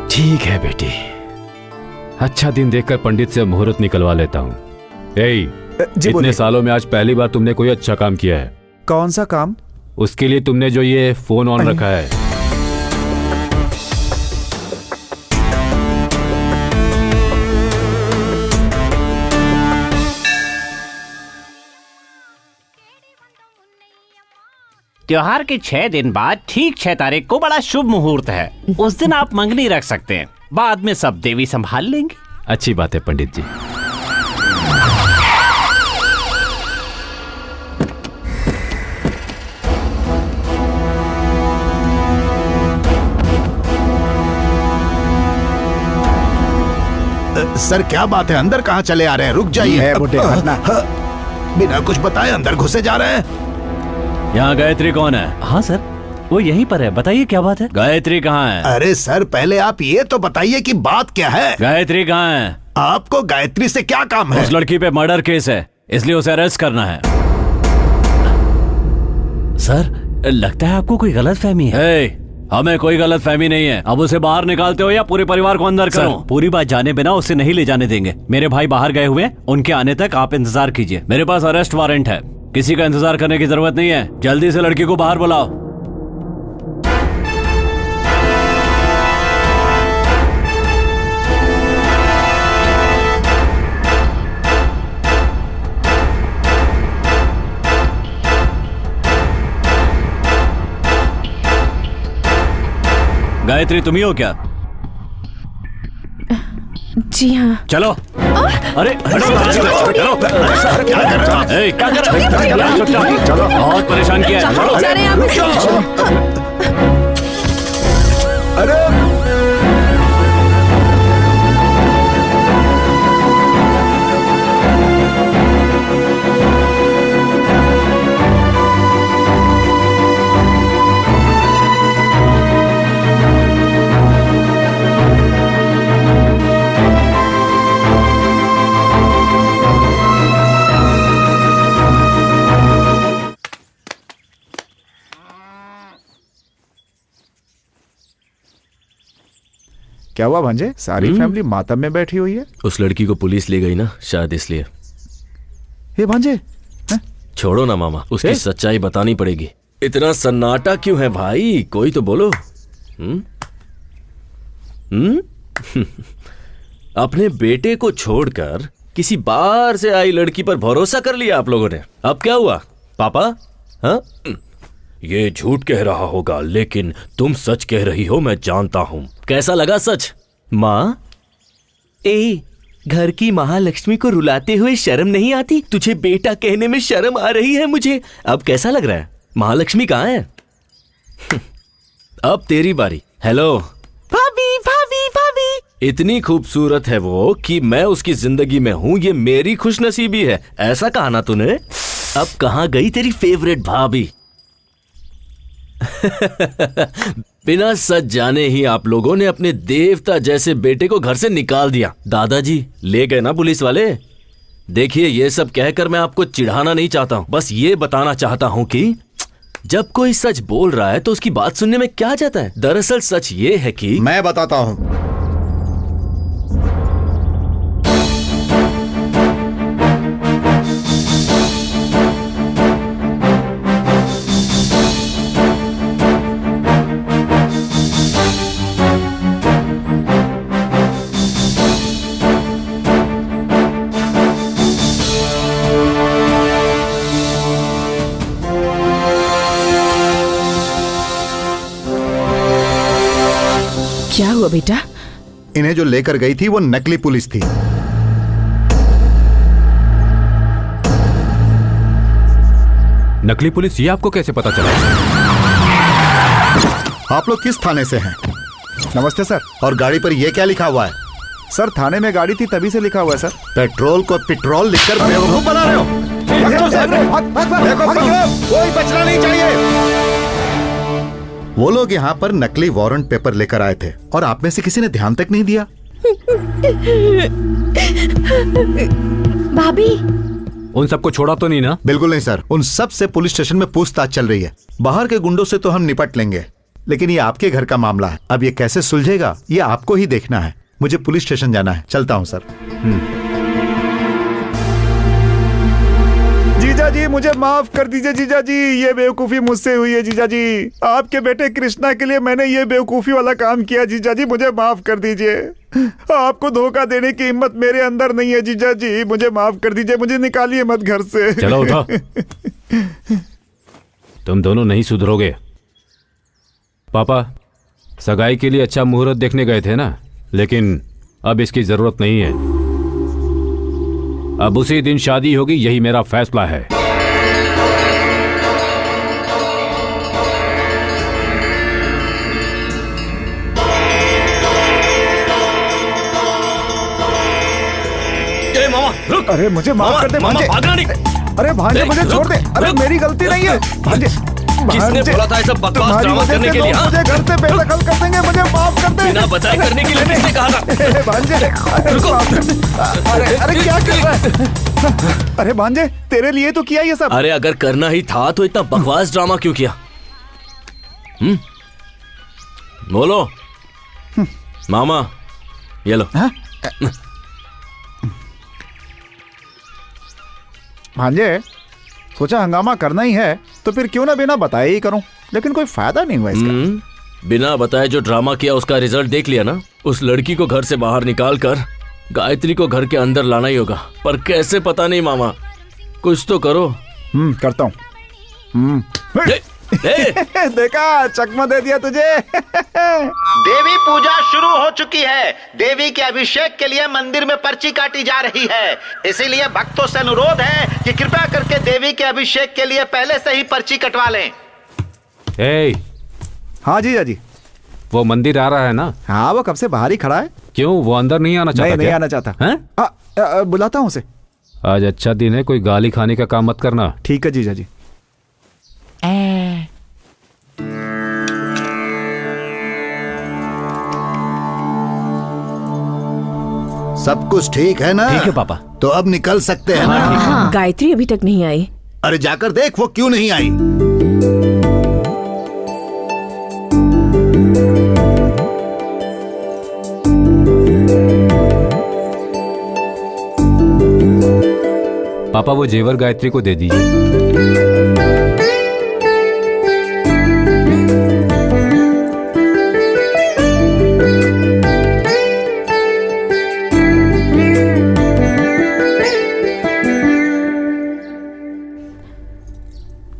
ठीक है बेटी, अच्छा दिन देखकर पंडित से मुहूर्त निकलवा लेता हूँ। इतने सालों में आज पहली बार तुमने कोई अच्छा काम किया है। कौन सा काम? उसके लिए तुमने जो ये फोन ऑन रखा है। त्योहार के 6 दिन बाद ठीक 6 तारीख को बड़ा शुभ मुहूर्त है। उस दिन आप मंगनी रख सकते हैं, बाद में सब देवी संभाल लेंगे। अच्छी बात है पंडित जी। सर क्या बात है, अंदर कहाँ चले आ रहे हैं? रुक जाइए। बिना कुछ बताए अंदर घुसे जा रहे हैं। यहाँ गायत्री कौन है? हाँ सर, वो यहीं पर है, बताइए क्या बात है? गायत्री कहाँ है? अरे सर पहले आप ये तो बताइए कि बात क्या है। गायत्री कहाँ है? आपको गायत्री से क्या काम है? उस लड़की पे मर्डर केस है, इसलिए उसे अरेस्ट करना है। सर लगता है आपको कोई गलत फहमी है। हमें कोई गलत फहमी नहीं है। अब उसे बाहर निकालते हो या पूरे परिवार को अंदर करो? पूरी बात जाने बिना उसे नहीं ले जाने देंगे। मेरे भाई बाहर गए हुए, उनके आने तक आप इंतजार कीजिए। मेरे पास अरेस्ट वारंट है, किसी का इंतजार करने की जरूरत नहीं है। जल्दी से लड़की को बाहर बुलाओ। गायत्री तुम ही हो क्या? जी हाँ। चलो। अरे क्या कर रहे हो? चलो, बहुत परेशान किया है। अरे क्या हुआ भांजे? सारी फैमिली मातम में बैठी हुई है। उस लड़की को पुलिस ले गई ना, शायद इसलिए। ये भांजे छोड़ो ना मामा, उसकी सच्चाई बतानी पड़ेगी। इतना सन्नाटा क्यों है भाई? कोई तो बोलो। अपने बेटे को छोड़कर किसी बाहर से आई लड़की पर भरोसा कर लिया आप लोगों ने। अब क्या हुआ पापा? हाँ, ये झूठ कह रहा होगा, लेकिन तुम सच कह रही हो, मैं जानता हूं। कैसा लगा सच? माँ, घर की महालक्ष्मी को रुलाते हुए शर्म नहीं आती? तुझे बेटा कहने में शर्म आ रही है मुझे। अब कैसा लग रहा है? महालक्ष्मी कहाँ है? अब तेरी बारी। हेलो भाभी, भाभी, भाभी। इतनी खूबसूरत है वो कि मैं उसकी जिंदगी में हूँ, ये मेरी खुशनसीबी है। ऐसा कहा ना तूने। अब कहाँ गई तेरी फेवरेट भाभी? बिना सच जाने ही आप लोगों ने अपने देवता जैसे बेटे को घर से निकाल दिया। दादाजी ले गए ना पुलिस वाले। देखिए, ये सब कहकर मैं आपको चिढ़ाना नहीं चाहता हूँ, बस ये बताना चाहता हूँ कि जब कोई सच बोल रहा है तो उसकी बात सुनने में क्या जाता है। दरअसल सच ये है कि मैं बताता हूँ। क्या हुआ बेटा? इन्हें जो लेकर गई थी वो नकली पुलिस थी। नकली पुलिस, ये आपको कैसे पता चला? आप लोग किस थाने से हैं? नमस्ते सर। और गाड़ी पर ये क्या लिखा हुआ है? सर थाने में गाड़ी थी तभी से लिखा हुआ है सर। पेट्रोल को पेट्रोल लिखकर बेवकूफ बना रहे हो। कोई बचना नहीं चाहिए। वो लोग यहाँ पर नकली वारंट पेपर लेकर आए थे और आप में से किसी ने ध्यान तक नहीं दिया। भाभी, उन सबको छोड़ा तो नहीं ना? बिल्कुल नहीं सर, उन सब से पुलिस स्टेशन में पूछताछ चल रही है। बाहर के गुंडों से तो हम निपट लेंगे, लेकिन ये आपके घर का मामला है। अब ये कैसे सुलझेगा ये आपको ही देखना है। मुझे पुलिस स्टेशन जाना है, चलता हूँ सर। जीजा जी मुझे माफ कर दीजिए जीजा जी, ये बेवकूफी मुझसे हुई है जीजा जी। आपके बेटे कृष्णा के लिए मैंने ये बेवकूफी वाला काम किया जीजा जी, मुझे माफ कर दीजिए। आपको धोखा देने की हिम्मत मेरे अंदर नहीं है जीजा जी, मुझे माफ कर दीजिए। मुझे निकालिए मत घर से। चलो उठो। तुम दोनों नहीं सुधरोगे। पापा सगाई के लिए अच्छा मुहूर्त देखने गए थे ना, लेकिन अब इसकी जरूरत नहीं है। अब उसी दिन शादी होगी, यही मेरा फैसला है। मामा रुक। अरे मुझे माफ कर दे भांजे। भागना नहीं। अरे भांजे मुझे छोड़ दे। अरे मेरी गलती नहीं है भांजे। किसने बोला था ऐसा बकवास ड्रामा करने के लिए? मुझे घर से बेदखल कर देंगे, मुझे माफ कर दे। बिना बताए करने के लिए किसने कहा था? भांजे रुको। अरे क्या कर रहा है? अरे भांजे तेरे लिए तो किया ये सब। अरे अगर करना ही था तो इतना बकवास ड्रामा क्यों किया? बोलो मामा, ये लो। भांजे सोचा हंगामा करना ही है तो फिर क्यों ना बिना बताए ही करूं, लेकिन कोई फायदा नहीं हुआ इसका। बिना बताए जो ड्रामा किया उसका रिजल्ट देख लिया ना। उस लड़की को घर से बाहर निकाल कर गायत्री को घर के अंदर लाना ही होगा, पर कैसे पता नहीं मामा, कुछ तो करो। करता हूँ। देखा चकमा दे दिया तुझे। देवी पूजा शुरू हो चुकी है। देवी के अभिषेक के लिए मंदिर में पर्ची काटी जा रही है, इसीलिए भक्तों से अनुरोध है कि कृपया करके देवी के अभिषेक के लिए पहले से ही पर्ची कटवा लें। हाँ जीजा जी। वो मंदिर आ रहा है ना? हाँ वो कब से बाहर ही खड़ा है। क्यों, वो अंदर नहीं आना चाहता? नहीं आना चाहता है? बुलाता हूँ उसे। आज अच्छा दिन है, कोई गाली खाने का काम मत करना। ठीक है जीजा जी। सब कुछ ठीक है ना? ठीक है पापा। तो अब निकल सकते हैं ना? हाँ। गायत्री अभी तक नहीं आई। अरे जाकर देख वो क्यों नहीं आई। पापा वो जेवर गायत्री को दे दीजिए।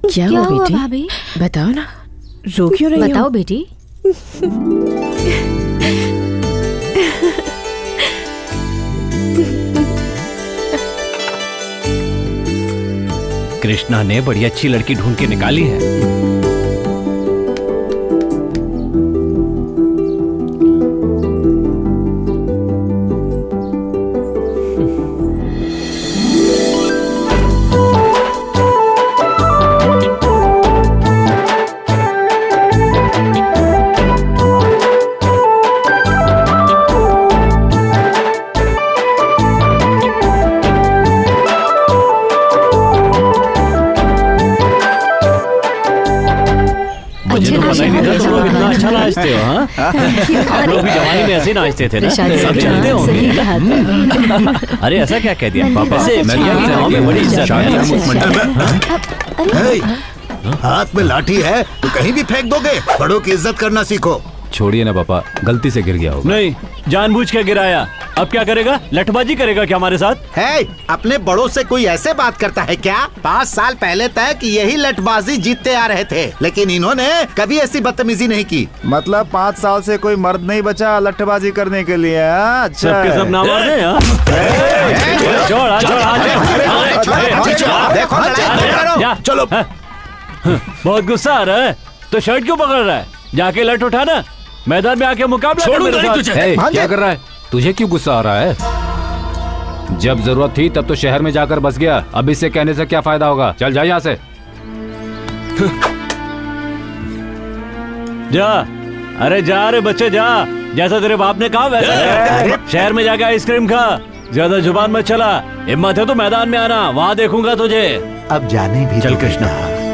क्या हुआ बेटी? भाभी बताओ ना, रो क्यों रही हो? बताओ बेटी। कृष्णा ने बड़ी अच्छी लड़की ढूंढ के निकाली है। अच्छा नाचते हो। हाँ आप लोग भी जवानी में ऐसे नाचते थे ना, सब जानते होंगे। अरे ऐसा क्या कह दिया पापा? गाँव में बड़ी इज्जत है। हाथ में लाठी है तो कहीं भी फेंक दोगे। बड़ों की इज्जत करना सीखो। छोड़िए ना पापा, गलती से गिर गया होगा। नहीं, जानबूझ के गिराया। अब क्या करेगा? लठबाजी करेगा क्या हमारे साथ? है, अपने बड़ों से कोई ऐसे बात करता है क्या? 5 साल पहले तक यही लठबाजी जीतते आ रहे थे, लेकिन इन्होंने कभी ऐसी बदतमीजी नहीं की। मतलब 5 साल से कोई मर्द नहीं बचा लठबाजी करने के लिए। अच्छा, सबके सब ना मार दे। चलो। बहुत गुस्सा आ रहा है तो शर्ट क्यों पकड़ रहा है? जाके लठ उठाना, मैदान में आके मुकाबला कर मेरे साथ। क्या कर रहा है? तुझे क्यों गुस्सा आ रहा है? जब जरूरत थी तब तो शहर में जाकर बस गया, अब इससे कहने से क्या फायदा होगा? चल जा यहाँ से। जा, अरे जा रे बच्चे जा, जैसा तेरे बाप ने कहा वैसा। शहर में जाके आइसक्रीम खा, ज्यादा जुबान मत चला। हिम्मत है तो मैदान में आना, वहाँ देखूंगा तुझे। अब जाने भी चल कृष्णा।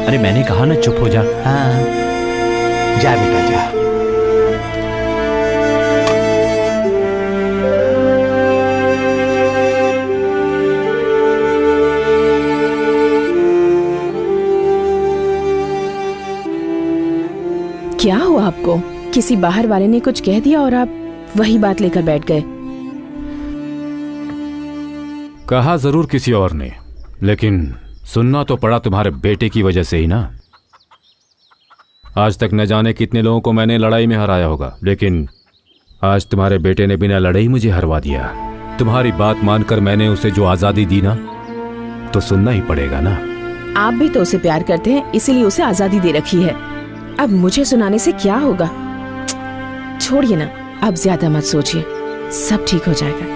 अरे मैंने कहा ना चुप हो जा। हाँ, जा बेटा जा। क्या हुआ आपको? किसी बाहर वाले ने कुछ कह दिया और आप वही बात लेकर बैठ गए? कहा जरूर किसी और ने, लेकिन सुनना तो पड़ा तुम्हारे बेटे की वजह से ही ना। आज तक न जाने कितने लोगों को मैंने लड़ाई में हराया होगा, लेकिन आज तुम्हारे बेटे ने बिना लड़ाई मुझे हरवा दिया। तुम्हारी बात मानकर मैंने उसे जो आजादी दी ना, तो सुनना ही पड़ेगा ना। आप भी तो उसे प्यार करते हैं, इसीलिए उसे आजादी दे रखी है। अब मुझे सुनाने से क्या होगा? छोड़िए ना, अब ज्यादा मत सोचिए, सब ठीक हो जाएगा।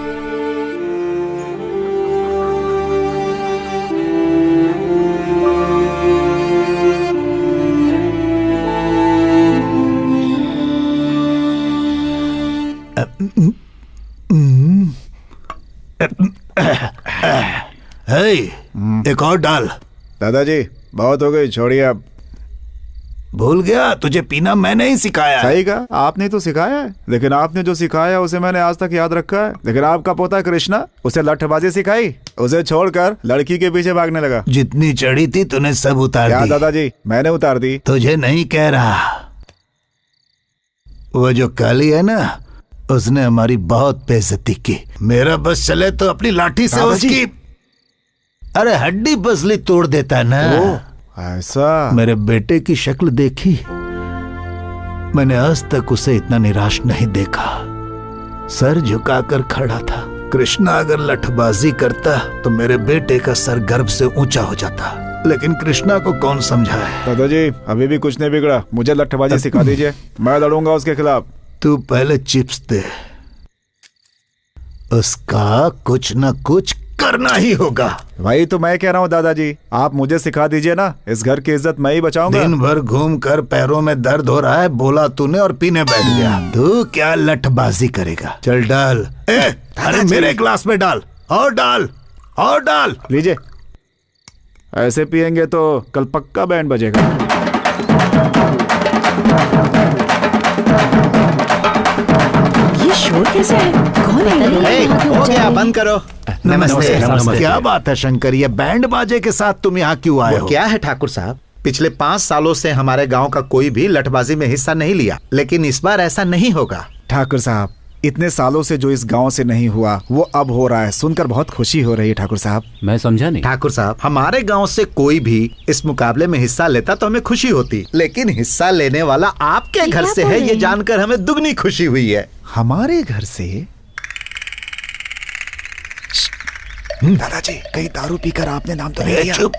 एक और डाल। दादाजी बहुत हो गई, छोड़िए अब। भूल गया, तुझे पीना मैंने ही सिखाया। सही कहा, आपने तो सिखाया है, लेकिन आपने जो सिखाया उसे मैंने आज तक याद रखा है। लेकिन आपका पोता कृष्णा, उसे लठबाजी सिखाई, उसे छोड़कर लड़की के पीछे भागने लगा। जितनी चढ़ी थी तूने सब उतार दी। दादाजी मैंने उतार दी। तुझे नहीं कह रहा, वो जो काली है ना, उसने हमारी बहुत बेइज्जती की। मेरा बस चले तो अपनी लाठी से उसकी अरे हड्डी पसली तोड़ देता ना। ऐसा? मेरे बेटे की शक्ल देखी, मैंने आज तक उसे इतना निराश नहीं देखा। सर झुकाकर खड़ा था। कृष्णा अगर लठबाजी करता तो मेरे बेटे का सर गर्व से ऊंचा हो जाता, लेकिन कृष्णा को कौन समझाए। दादाजी अभी भी कुछ नहीं बिगड़ा, मुझे लठबाजी सिखा दीजिए, मैं लड़ूंगा उसके खिलाफ। तू पहले चिप्स दे, उसका कुछ न कुछ करना ही होगा। वही तो मैं कह रहा हूँ दादाजी, आप मुझे सिखा दीजिए ना, इस घर की इज्जत मैं ही बचाऊंगा। दिन भर घूम कर पैरों में दर्द हो रहा है, बोला तूने और पीने बैठ गया। तू क्या लठबाजी करेगा? चल डाल। अरे मेरे ग्लास में डाल, और डाल, और डाल। लीजिए, ऐसे पिएंगे तो कल पक्का बैंड बजेगा। ये शोर कैसे है? कौन है? हो गया, बंद करो। नमस्ते। क्या बात है शंकर, ये बैंड बाजे के साथ तुम यहाँ क्यों आए हो? क्या है ठाकुर साहब, पिछले 5 सालों से हमारे गांव का कोई भी लठबाजी में हिस्सा नहीं लिया, लेकिन इस बार ऐसा नहीं होगा। ठाकुर साहब, इतने सालों से जो इस गांव से नहीं हुआ वो अब हो रहा है, सुनकर बहुत खुशी हो रही है। ठाकुर साहब मैं समझा नहीं। ठाकुर साहब, हमारे गांव से कोई भी इस मुकाबले में हिस्सा लेता तो हमें खुशी होती, लेकिन हिस्सा लेने वाला आपके घर से है, ये जानकर हमें दुगनी खुशी हुई है। हमारे घर से? दादाजी कहीं दारू पीकर आपने नाम तो नहीं दिया? चुप।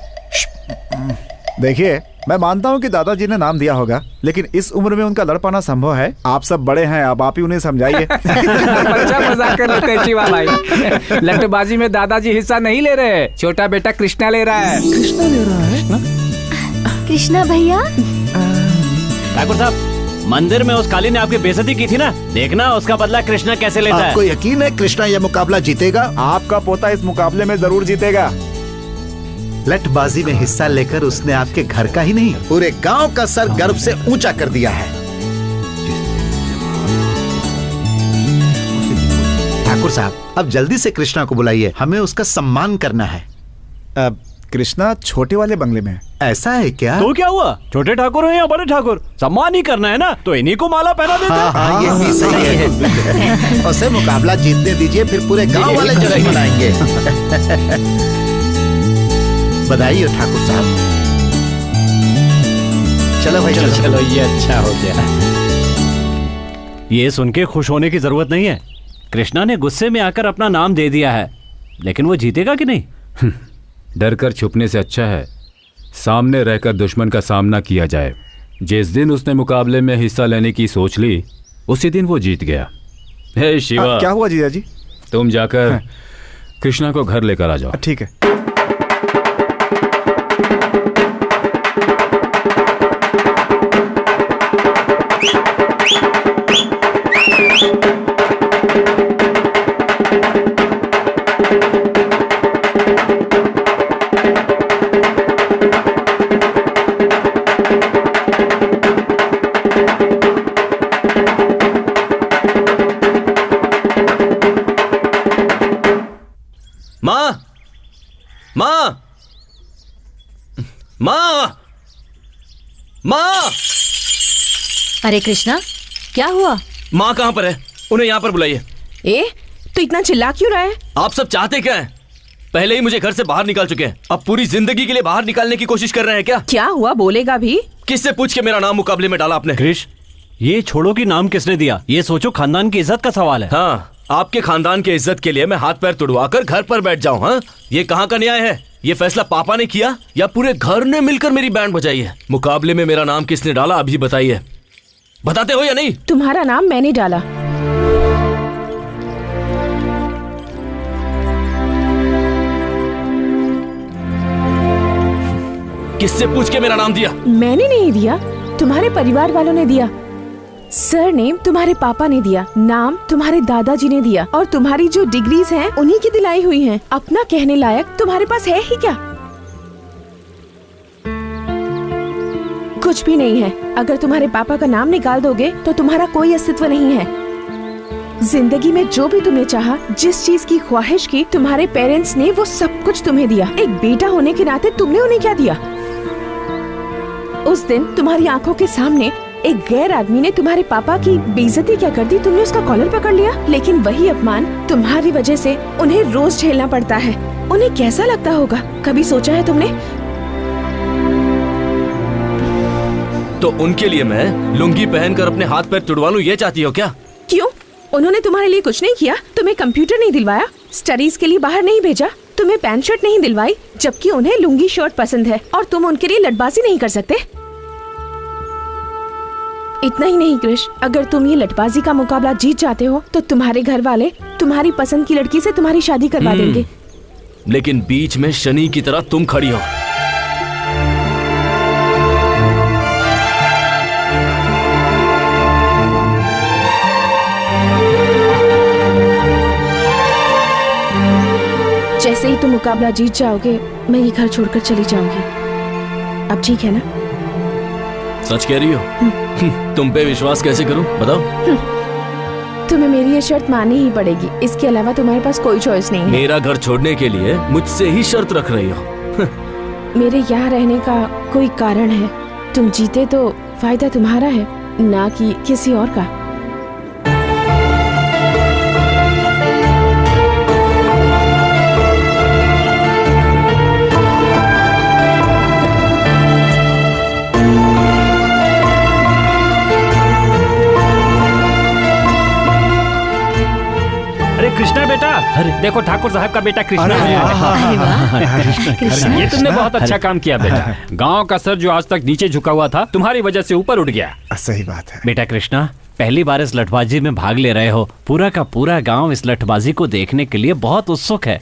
देखिए, मैं मानता हूँ कि दादाजी ने नाम दिया होगा, लेकिन इस उम्र में उनका लड़ पाना संभव है। आप सब बड़े हैं, अब आप ही उन्हें समझाइए। अच्छा मजाक कर लेते हैं शिवा भाई। लठबाजी में दादाजी हिस्सा नहीं ले रहे, छोटा बेटा कृष्णा ले रहा है। कृष्णा ले रहा है? कृष्णा भैया। ठाकुर साहब, मंदिर में उस काली ने आपकी बेइज्जती की थी ना, देखना उसका बदला कृष्णा कैसे लेता है। आपको यकीन है कृष्णा यह मुकाबला जीतेगा? आपका पोता इस मुकाबले में जरूर जीतेगा। लठबाजी में हिस्सा लेकर उसने आपके घर का ही नहीं, पूरे गांव का सर गर्व से ऊंचा कर दिया है। ठाकुर साहब, अब जल्दी से कृष्णा को बुलाइए, हमें उसका सम्मान करना है। कृष्णा छोटे वाले बंगले में है। ऐसा है क्या? तो क्या हुआ, छोटे ठाकुर हैं या बड़े ठाकुर, सम्मान ही करना है ना, तो इन्हीं को माला पहना देते हैं। हाँ, ये भी सही है। उसे मुकाबला जीतने दीजिए, फिर पूरे गांव वाले जश्न मनाएंगे। बधाई हो ठाकुर साहब। चलो भाई चलो। चलो ये अच्छा हो गया। ये सुन के खुश होने की जरूरत नहीं है। कृष्णा ने गुस्से में आकर अपना नाम दे दिया है, लेकिन वो जीतेगा कि नहीं? डर कर छुपने से अच्छा है सामने रहकर दुश्मन का सामना किया जाए। जिस दिन उसने मुकाबले में हिस्सा लेने की सोच ली, उसी दिन वो जीत गया। हे शिवा, क्या हुआ जीजा जी? तुम जाकर कृष्णा को घर लेकर आ जाओ। ठीक है। माँ! अरे कृष्णा, क्या हुआ? माँ कहाँ पर है? उन्हें यहाँ पर बुलाइए। तो इतना चिल्ला क्यों रहा है? आप सब चाहते क्या हैं? पहले ही मुझे घर से बाहर निकाल चुके हैं, अब पूरी जिंदगी के लिए बाहर निकालने की कोशिश कर रहे हैं क्या? क्या हुआ, बोलेगा भी? किससे पूछ के मेरा नाम मुकाबले में डाला आपने? कृष, ये छोड़ो कि नाम किसने दिया, ये सोचो खानदान की इज्जत का सवाल है। हाँ, आपके खानदान के इज्जत के लिए मैं हाथ पैर तुड़वाकर घर पर बैठ जाऊं? हाँ, ये कहाँ का न्याय है? ये फैसला पापा ने किया या पूरे घर ने मिलकर मेरी बैंड बजाई है? मुकाबले में मेरा नाम किसने डाला, अभी बताइए। बताते हो या नहीं? तुम्हारा नाम मैंने डाला। किससे पूछ के मेरा नाम दिया? मैंने नहीं दिया, तुम्हारे परिवार वालों ने दिया। सर नेम तुम्हारे पापा ने दिया, नाम तुम्हारे दादाजी ने दिया, और तुम्हारी जो डिग्रीज हैं उन्हीं की दिलाई हुई हैं। अपना कहने लायक तुम्हारे पास है ही क्या? कुछ भी नहीं है। अगर तुम्हारे पापा का नाम निकाल दोगे तो तुम्हारा कोई अस्तित्व नहीं है। जिंदगी में जो भी तुमने चाहा, जिस चीज की ख्वाहिश की, तुम्हारे पेरेंट्स ने वो सब कुछ तुम्हें दिया। एक बेटा होने के नाते तुमने उन्हें क्या दिया? उस दिन तुम्हारी आंखों के सामने एक गैर आदमी ने तुम्हारे पापा की बेइज्जती क्या कर दी, तुमने उसका कॉलर पकड़ लिया। लेकिन वही अपमान तुम्हारी वजह से उन्हें रोज झेलना पड़ता है। उन्हें कैसा लगता होगा, कभी सोचा है तुमने? तो उनके लिए मैं लुंगी पहनकर अपने हाथ पैर तुड़वा लूं, ये चाहती हो क्या? क्यों? उन्होंने तुम्हारे लिए कुछ नहीं किया? तुम्हें कंप्यूटर नहीं दिलवाया, स्टडीज के लिए बाहर नहीं भेजा, तुम्हें पैंट शर्ट नहीं दिलवाई, जबकि उन्हें लुंगी शर्ट पसंद है, और तुम उनके लिए लटबाजी नहीं कर सकते? इतना ही नहीं कृष, अगर तुम ये लटबाजी का मुकाबला जीत जाते हो तो तुम्हारे घर वाले तुम्हारी पसंद की लड़की से तुम्हारी शादी करवा देंगे। लेकिन बीच में शनि की तरह तुम खड़ी हो। जैसे ही तुम मुकाबला जीत जाओगे, मैं ये घर छोड़कर चली जाऊंगी। अब ठीक है ना? सच कह रही हो? तुम पे विश्वास कैसे करूं, बताओ? तुम्हें मेरी ये शर्त माननी ही पड़ेगी, इसके अलावा तुम्हारे पास कोई चॉइस नहीं है। मेरा घर छोड़ने के लिए मुझसे ही शर्त रख रही हो? मेरे यहाँ रहने का कोई कारण है। तुम जीते तो फायदा तुम्हारा है, ना कि किसी और का। कृष्णा बेटा, अरे देखो ठाकुर साहब का बेटा कृष्णा है। ये तुमने बहुत अच्छा काम किया बेटा। गांव का सर जो आज तक नीचे झुका हुआ था, तुम्हारी वजह से ऊपर उठ गया। सही बात है बेटा कृष्णा, पहली बार इस लठबाजी में भाग ले रहे हो। पूरा का पूरा गांव इस लठबाजी को देखने के लिए बहुत उत्सुक है।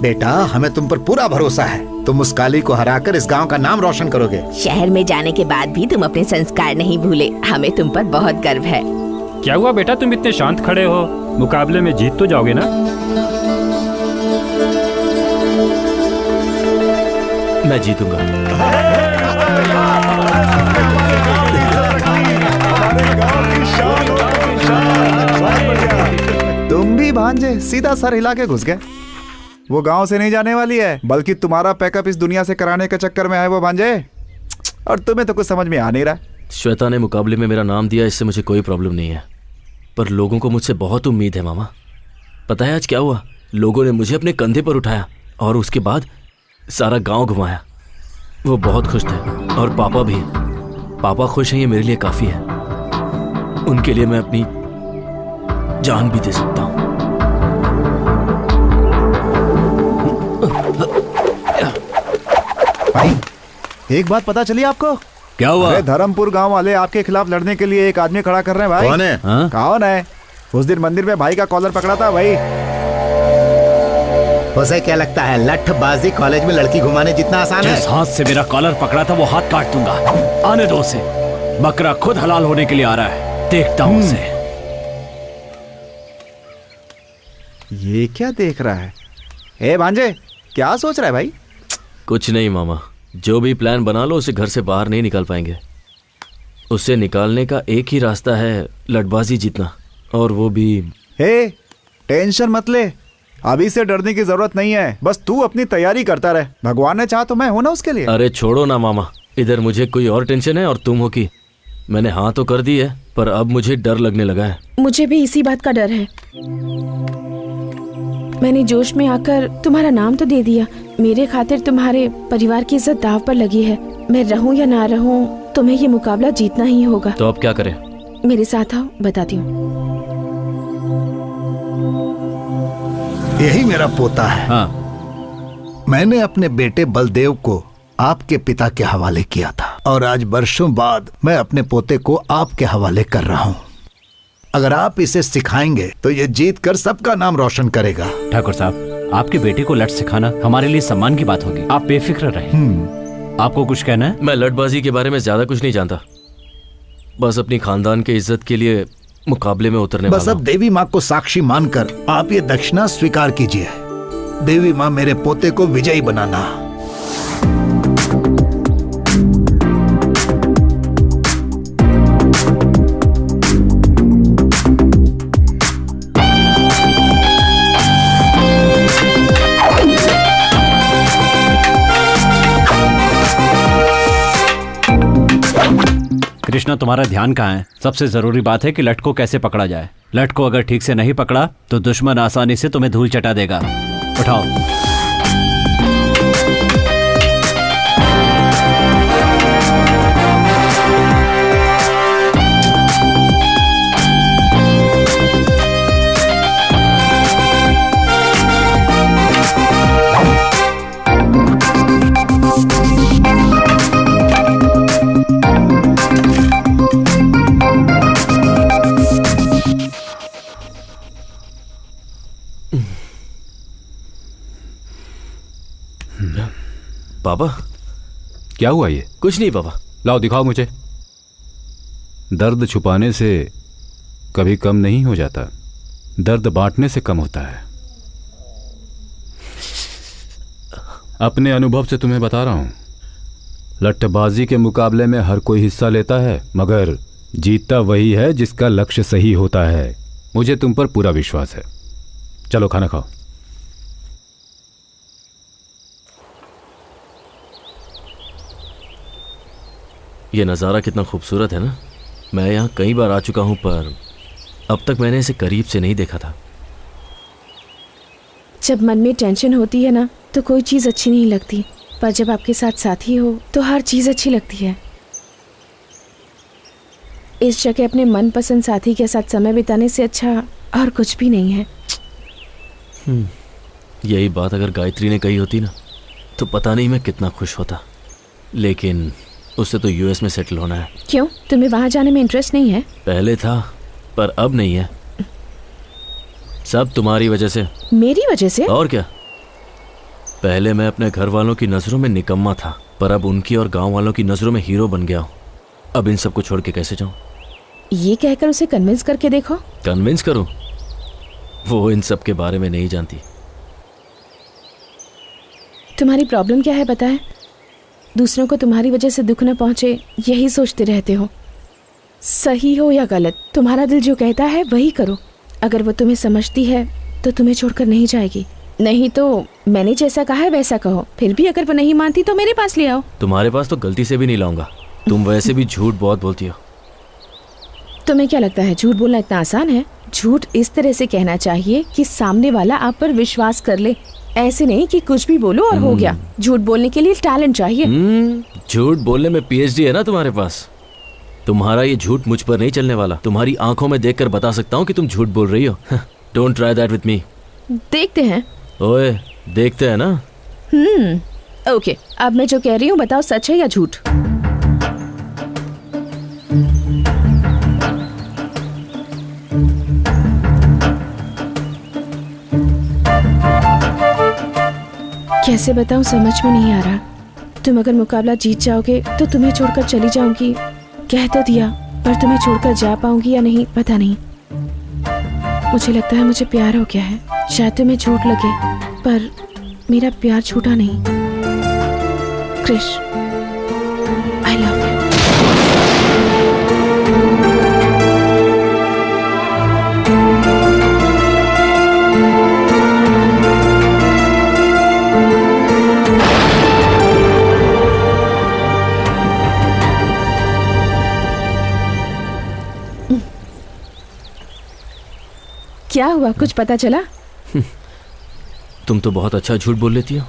बेटा, हमें तुम पर पूरा भरोसा है। तुम उस काली को हराकर इस गांव का नाम रोशन करोगे। शहर में जाने के बाद भी तुम अपने संस्कार नहीं भूले, हमें तुम पर बहुत गर्व है। क्या हुआ बेटा, तुम इतने शांत खड़े हो? मुकाबले में जीत तो जाओगे ना? मैं जीतूंगा। तुम भी भांजे सीधा सर हिला के घुस गए। वो गांव से नहीं जाने वाली है, बल्कि तुम्हारा पैकअप इस दुनिया से कराने के चक्कर में है वो भांजे। और तुम्हें तो कुछ समझ में आ नहीं रहा। श्वेता ने मुकाबले में मेरा नाम दिया, इससे मुझे कोई प्रॉब्लम नहीं है, पर लोगों को मुझसे बहुत उम्मीद है मामा। पता है आज क्या हुआ? लोगों ने मुझे अपने कंधे पर उठाया और उसके बाद सारा गांव घुमाया। वो बहुत खुश थे और पापा भी। पापा खुश हैं, ये मेरे लिए काफी है। उनके लिए मैं अपनी जान भी दे सकता हूं। भाई एक बात पता चली आपको? क्या हुआ? अरे धर्मपुर गांव वाले आपके खिलाफ लड़ने के लिए एक आदमी खड़ा कर रहे हैं भाई। कौन है? कौन है? उस दिन मंदिर में भाई का कॉलर पकड़ा था भाई। उसे क्या लगता है लठबाजी कॉलेज में लड़की घुमाने जितना आसान है? जिस हाथ से मेरा कॉलर पकड़ा था वो हाथ काट दूंगा। आने दो उसे। बकरा खुद हलाल होने के लिए आ रहा है, देखता हूं उसे। ये क्या देख रहा है? ए भांजे, क्या सोच रहा है भाई? कुछ नहीं मामा, जो भी प्लान बना लो उसे घर से बाहर नहीं निकाल पाएंगे। उसे निकालने का एक ही रास्ता है, लठबाजी जीतना, और वो भी। हे, टेंशन मत ले, अभी से डरने की जरूरत नहीं है। बस तू अपनी तैयारी करता रहे, भगवान ने चाहा तो मैं हूं ना उसके लिए। अरे छोड़ो ना मामा, इधर मुझे कोई और टेंशन है और तुम हो कि मैंने हाँ तो कर दी है, पर अब मुझे डर लगने लगा है। मुझे भी इसी बात का डर है। मैंने जोश में आकर तुम्हारा नाम तो दे दिया। मेरे खातिर तुम्हारे परिवार की इज्जत दाव पर लगी है। मैं रहूं या ना रहूं, तुम्हें ये मुकाबला जीतना ही होगा। तो अब क्या करें? मेरे साथ आओ, बताती हूँ। यही मेरा पोता है। हाँ। मैंने अपने बेटे बलदेव को आपके पिता के हवाले किया था और आज वर्षों बाद मैं अपने पोते को आपके हवाले कर रहा हूँ। अगर आप इसे सिखाएंगे तो ये जीत कर सबका नाम रोशन करेगा। ठाकुर साहब, आपके बेटे को लठ सिखाना हमारे लिए सम्मान की बात होगी। आप बेफिक्र रहें। आपको कुछ कहना है? मैं लठबाजी के बारे में ज्यादा कुछ नहीं जानता, बस अपनी खानदान के इज्जत के लिए मुकाबले में उतरने बस अब देवी माँ को साक्षी मानकर आप ये दक्षिणा स्वीकार कीजिए। देवी माँ, मेरे पोते को विजयी बनाना। कृष्णा, तुम्हारा ध्यान कहाँ है? सबसे जरूरी बात है कि लठ को कैसे पकड़ा जाए। लठ को अगर ठीक से नहीं पकड़ा तो दुश्मन आसानी से तुम्हें धूल चटा देगा। उठाओ। पापा, क्या हुआ? ये कुछ नहीं पापा। लाओ दिखाओ मुझे। दर्द छुपाने से कभी कम नहीं हो जाता, दर्द बांटने से कम होता है। अपने अनुभव से तुम्हें बता रहा हूं, लठबाजी के मुकाबले में हर कोई हिस्सा लेता है, मगर जीतता वही है जिसका लक्ष्य सही होता है। मुझे तुम पर पूरा विश्वास है। चलो खाना खाओ। ये नज़ारा कितना खूबसूरत है ना। मैं यहाँ कई बार आ चुका हूँ, पर अब तक मैंने इसे करीब से नहीं देखा था। जब मन में टेंशन होती है ना तो कोई चीज़ अच्छी नहीं लगती, पर जब आपके साथ साथी हो तो हर चीज़ अच्छी लगती है। इस जगह अपने मनपसंद साथी के साथ समय बिताने से अच्छा और कुछ भी नहीं है। यही बात अगर गायत्री ने कही होती ना तो पता नहीं मैं कितना खुश होता, लेकिन उससे तो यूएस में सेटल होना है। क्यों, तुम्हें वहां जाने में इंटरेस्ट नहीं है? पहले था, पर अब नहीं है। सब तुम्हारी वजह से। मेरी वजह से? और क्या। पहले मैं अपने घर वालों की नजरों में निकम्मा था, पर अब उनकी और गांव वालों की नजरों में हीरो बन गया हूँ। अब इन सबको छोड़ के कैसे जाऊं? ये कहकर उसे कन्विंस करके देखो। कन्विंस करूं? वो इन सब के बारे में नहीं जानती। तुम्हारी प्रॉब्लम क्या है पता है? दूसरों को तुम्हारी वजह से दुख न पहुंचे यही सोचते रहते हो। सही हो या गलत, तुम्हारा दिल जो कहता है वही करो। अगर वो तुम्हें समझती है तो तुम्हें छोड़कर नहीं जाएगी। नहीं तो मैंने जैसा कहा है वैसा कहो। फिर भी अगर वो नहीं मानती तो मेरे पास ले आओ। तुम्हारे पास तो गलती से भी नहीं लाऊंगा। तुम वैसे भी झूठ बहुत बोलती हो। तुम्हें क्या लगता है झूठ बोलना इतना आसान है? झूठ इस तरह से कहना चाहिए कि सामने वाला आप पर विश्वास कर ले, ऐसे नहीं कि कुछ भी बोलो और हो गया। झूठ बोलने के लिए टैलेंट चाहिए। झूठ बोलने में पीएचडी है ना तुम्हारे पास। तुम्हारा ये झूठ मुझ पर नहीं चलने वाला। तुम्हारी आंखों में देखकर बता सकता हूँ कि तुम झूठ बोल रही हो। Don't try that with me. देखते हैं। ओए देखते हैं ना। ओके, अब मैं जो कह रही हूँ बताओ सच है या झूठ। कैसे बताऊं, समझ में नहीं आ रहा। तुम अगर मुकाबला जीत जाओगे तो तुम्हें छोड़कर चली जाऊंगी, कह तो दिया, पर तुम्हें छोड़कर जा पाऊंगी या नहीं पता नहीं। मुझे लगता है मुझे प्यार हो गया है। शायद तुम्हें झूठ लगे पर मेरा प्यार झूठा नहीं। Krish, I love you. क्या हुआ, कुछ पता चला? तुम तो बहुत अच्छा झूठ बोल लेती हो।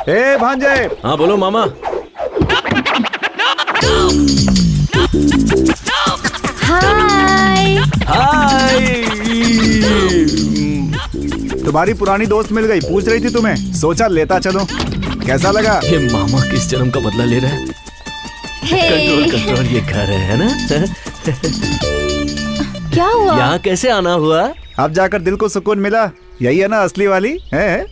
ए भांजे। हाँ बोलो मामा। हाय। हाय। तुम्हारी पुरानी दोस्त मिल गई, पूछ रही थी तुम्हें, सोचा लेता चलो। कैसा लगा? ये मामा किस जन्म का बदला ले रहा है? कंट्रोल कंट्रोल, ये घर है ना। क्या हुआ? यहाँ कैसे आना हुआ? अब जाकर दिल को सुकून मिला। यही है ना असली वाली है?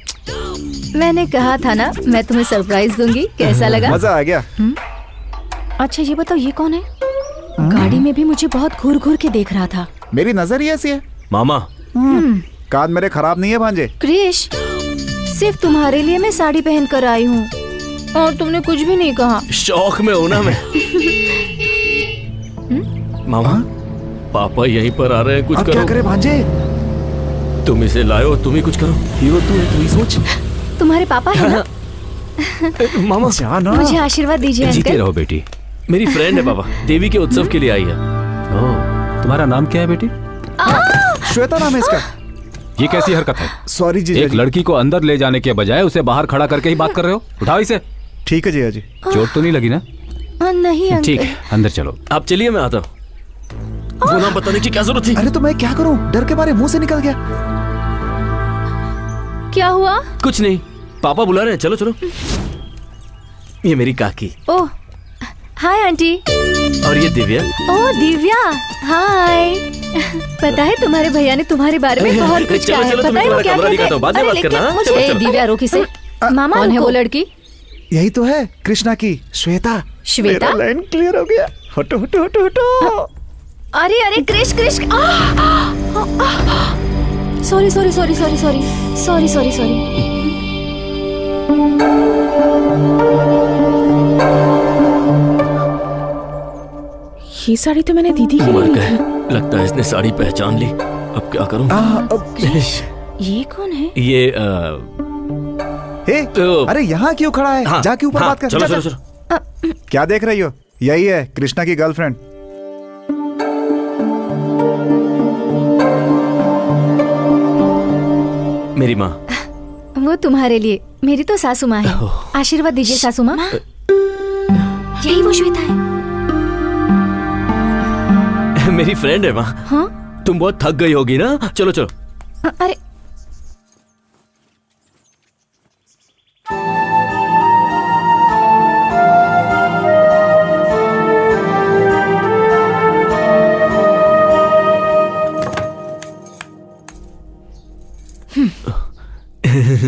मैंने कहा था ना मैं तुम्हें सरप्राइज दूंगी। कैसा लगा? मजा आ गया। अच्छा ये बताओ ये कौन है? गाड़ी में भी मुझे बहुत घूर घूर के देख रहा था। मेरी नजर ही ऐसी है। मामा कान मेरे खराब नहीं है भांजे। क्रिश, सिर्फ तुम्हारे लिए मैं साड़ी पहन कर आई हूँ और तुमने कुछ भी नहीं कहा। शौक में हूं ना मैं। मामा पापा यहीं पर आ रहे हैं, कुछ अब करो। क्या करे भांजे? तुम इसे लाओ, तुम ही कुछ करो। हीरो तू है, तू ही सोच। तुम्हारे पापा है ना? मामा मुझे आशीर्वाद दीजिए जीते अंकल। रहो बेटी। मेरी फ्रेंड है बाबा, देवी के उत्सव के लिए आई है। तुम्हारा नाम क्या है बेटी? श्वेता नाम है इसका। ये कैसी हरकत है? सॉरी जी। एक लड़की को अंदर ले जाने के बजाय उसे बाहर खड़ा करके ही बात कर रहे हो। उठाओ इसे। ठीक है जीजा जी। चोट तो नहीं लगी ना? नहीं अंकल। ठीक है, अंदर चलो। आप चलिए, मैं आता हूँ। वो नाम बताने की क्या जरूरत थी? अरे तो मैं क्या करूं, डर के मारे मुंह से निकल गया। क्या हुआ? कुछ नहीं, पापा बुला रहे हैं, चलो चलो। ये मेरी काकी। ओह हाय आंटी। और ये दिव्या। ओह दिव्या, हाय। पता है तुम्हारे भैया ने तुम्हारे बारे में बहुत कुछ कहा है। चलो, पता है वो क्या कहते हैं? बाद में बात करना। मुझे दिव्या रोकी से। मामा कौन है वो लड़की? यही तो है, कृष्णा की श्वेता। श्वेता? मेरा लाइन क्लियर हो गया। हटो हटो हटो हटो। अरे अरे Krish Krish. Sorry sorry sorry sorry sorry sorry sorry sorry. ये साड़ी तो मैंने दीदी की मर ली गए, थी। लगता है इसने साड़ी पहचान ली। अब क्या करूं? ये कौन है? ये अरे यहाँ क्यों खड़ा है? जाके ऊपर बात कर। चलो चलो चलो। क्या देख रही हो? यही है कृष्णा की गर्लफ्रेंड। मेरी माँ। वो तुम्हारे लिए। मेरी तो सासू माँ है। आशीर्वाद दीजिए सासू माँ। यही वो श्वेता है। मेरी फ्रेंड है माँ। हाँ? तुम बहुत थक गई होगी ना, चलो चलो। अरे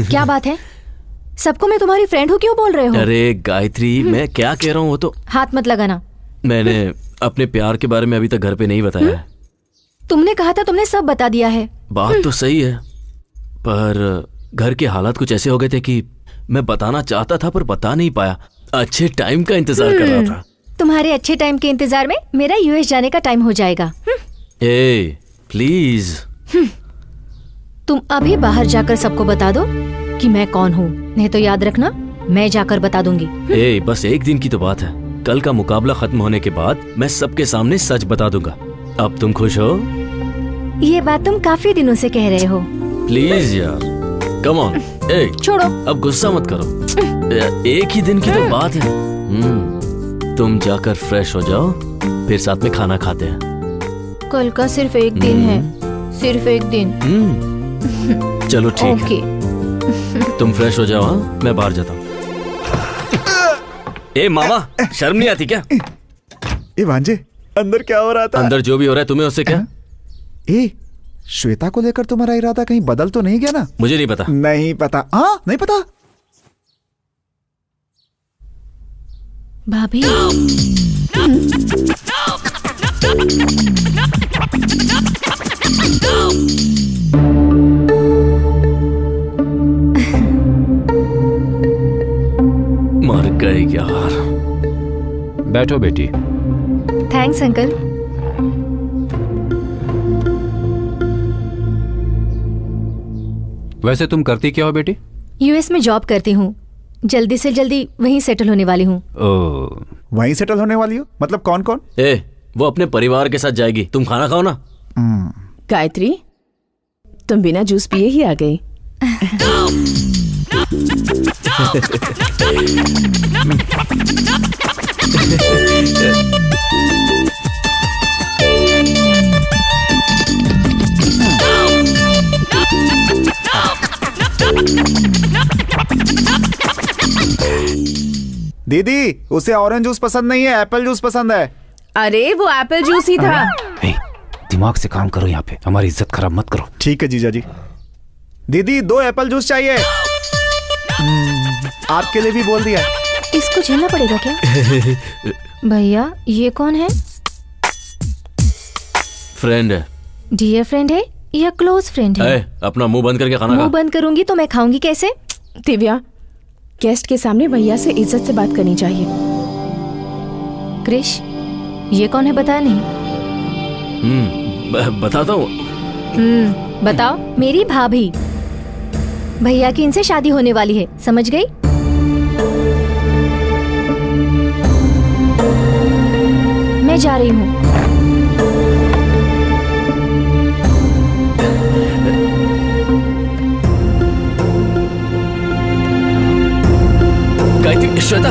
क्या बात है? सबको मैं तुम्हारी फ्रेंड हूँ क्यों बोल रहे हो? अरे गायत्री, मैं क्या कह रहा हूँ वो तो। हाथ मत लगाना। मैंने अपने प्यार के बारे में अभी तक घर पे नहीं बताया है। तुमने कहा था तुमने सब बता दिया है। बात तो सही है, पर घर के हालात कुछ ऐसे हो गए थे कि मैं बताना चाहता था पर बता नहीं पाया। अच्छे टाइम का इंतजार कर रहा था। तुम्हारे अच्छे टाइम के इंतजार में मेरा यूएस जाने का टाइम हो जाएगा। ए प्लीज, तुम अभी बाहर जाकर सबको बता दो कि मैं कौन हूँ, नहीं तो याद रखना मैं जाकर बता दूंगी। ए बस एक दिन की तो बात है। कल का मुकाबला खत्म होने के बाद मैं सबके सामने सच बता दूंगा। अब तुम खुश हो? ये बात तुम काफी दिनों से कह रहे हो। प्लीज यार, कम ऑन। ए छोड़ो, अब गुस्सा मत करो। एक ही दिन की तो बात है। तुम जाकर फ्रेश हो जाओ, फिर साथ में खाना खाते हैं। कल का सिर्फ एक दिन है, सिर्फ एक दिन। चलो ठीक है, तुम फ्रेश हो जाओ। हाँ, मैं बाहर जाता हूँ। ए मामा, शर्म नहीं आती क्या? ए भांजे, अंदर क्या हो रहा था? अंदर जो भी हो रहा है तुम्हें उससे क्या? ए श्वेता को लेकर तुम्हारा इरादा कहीं बदल तो नहीं गया ना? मुझे नहीं पता। नहीं पता? हाँ नहीं पता। भाभी, मर गए यार। बैठो बेटी। Thanks uncle. वैसे तुम करती क्या हो बेटी? यूएस में जॉब करती हूँ, जल्दी से जल्दी वहीं सेटल होने वाली हूँ। वहीं सेटल होने वाली हो? मतलब कौन कौन? ए वो अपने परिवार के साथ जाएगी, तुम खाना खाओ ना। गायत्री, तुम बिना जूस पिए ही आ गई। दीदी, उसे ऑरेंज जूस पसंद नहीं है, एप्पल जूस पसंद है। अरे वो एप्पल जूस ही था। दिमाग से काम करो, यहाँ पे हमारी इज्जत खराब मत करो। ठीक है जीजा जी। दीदी 2 एप्पल जूस चाहिए। आपके लिए भी बोल दिया। इसको झेलना पड़ेगा क्या? भैया ये कौन है? फ्रेंड है। डियर फ्रेंड है या क्लोज फ्रेंड है? अपना मुंह बंद करके खाना खा। मुंह बंद करूंगी तो मैं खाऊंगी कैसे? दिव्या, गेस्ट के सामने भैया से इज्जत से बात करनी चाहिए। क्रिश, ये कौन है बताया नहीं? बताता हूँ। बताओ। मेरी भाभी। भैया की इनसे शादी होने वाली है, समझ गई? मैं जा रही हूँ। गायत्री, श्वेता,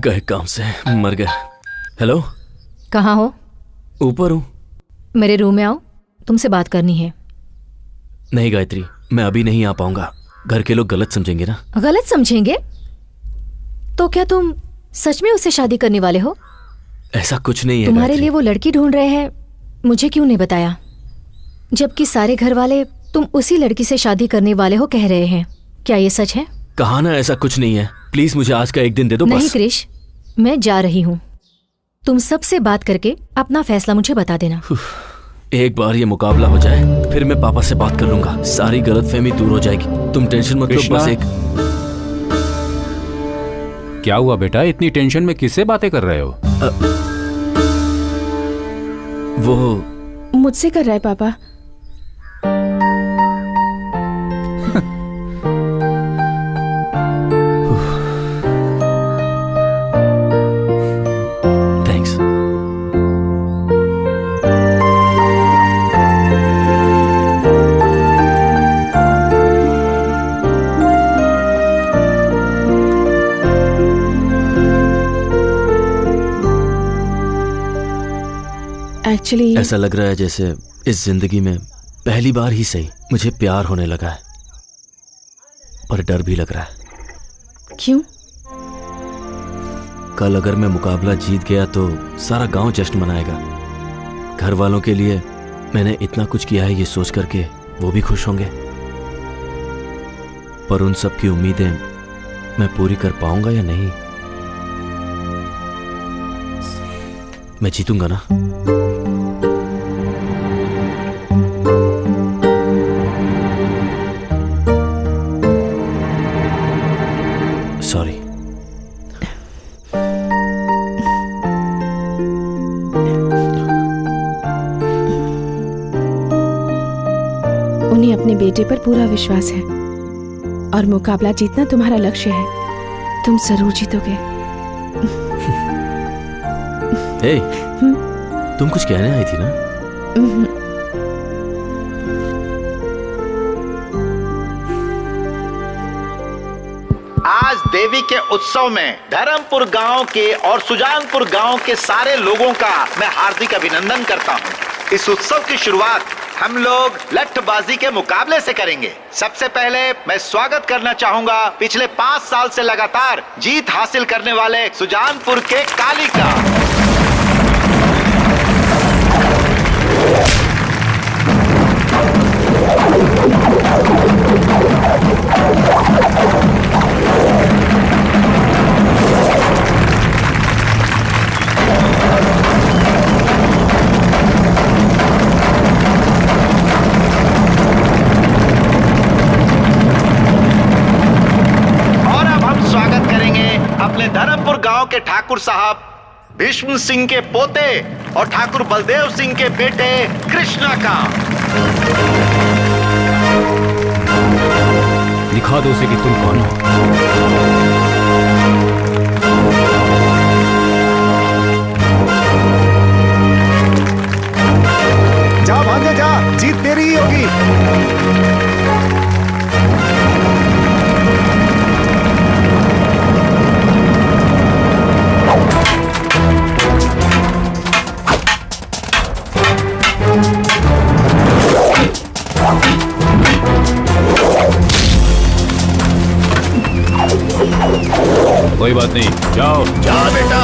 गए काम से, मर गए। हेलो, कहाँ हो? ऊपर हूँ। मेरे रूम में आओ, तुमसे बात करनी है। नहीं गायत्री, मैं अभी नहीं आ पाऊंगा। घर के लोग गलत समझेंगे ना। गलत समझेंगे? तो क्या तुम सच में उससे शादी करने वाले हो? ऐसा कुछ नहीं है। तुम्हारे लिए वो लड़की ढूंढ रहे हैं, मुझे क्यों नहीं बताया? जबकि सारे घर वाले तुम उसी लड़की से शादी करने वाले हो कह रहे हैं। क्या ये सच है? कहा ना ऐसा कुछ नहीं है। प्लीज मुझे आज का एक दिन दे दो। नहीं बस। क्रिश, मैं जा रही हूँ। तुम सबसे बात करके अपना फैसला मुझे बता देना। एक बार ये मुकाबला हो जाए, फिर मैं पापा से बात कर लूंगा। सारी गलतफहमी दूर हो जाएगी। तुम टेंशन मत लो। बस एक। क्या हुआ बेटा, इतनी टेंशन में किससे बातें कर रहे हो? वो मुझसे कर रहा है पापा। थैंक्स। एक्चुअली ऐसा लग रहा है जैसे इस जिंदगी में पहली बार ही सही मुझे प्यार होने लगा है, पर डर भी लग रहा है। क्यों? कल अगर मैं मुकाबला जीत गया तो सारा गांव जश्न मनाएगा। घर वालों के लिए मैंने इतना कुछ किया है ये सोच करके वो भी खुश होंगे, पर उन सब की उम्मीदें मैं पूरी कर पाऊंगा या नहीं? मैं जीतूंगा ना? सॉरी। उन्हें अपने बेटे पर पूरा विश्वास है और मुकाबला जीतना तुम्हारा लक्ष्य है। तुम जरूर जीतोगे। हे, तुम कुछ कहने आई थी ना? आज देवी के उत्सव में धर्मपुर गांव के और सुजानपुर गांव के सारे लोगों का मैं हार्दिक अभिनंदन करता हूं। इस उत्सव की शुरुआत हम लोग लठबाजी के मुकाबले से करेंगे। सबसे पहले मैं स्वागत करना चाहूंगा पिछले 5 साल से लगातार जीत हासिल करने वाले सुजानपुर के काली का। अपने धर्मपुर गांव के ठाकुर साहब भीष्म सिंह के पोते और ठाकुर बलदेव सिंह के बेटे कृष्णा का। दिखा दो उसे कि तुम कौन हो। जा भांजे जा, जीत तेरी ही होगी। कोई बात नहीं, जाओ जाओ बेटा।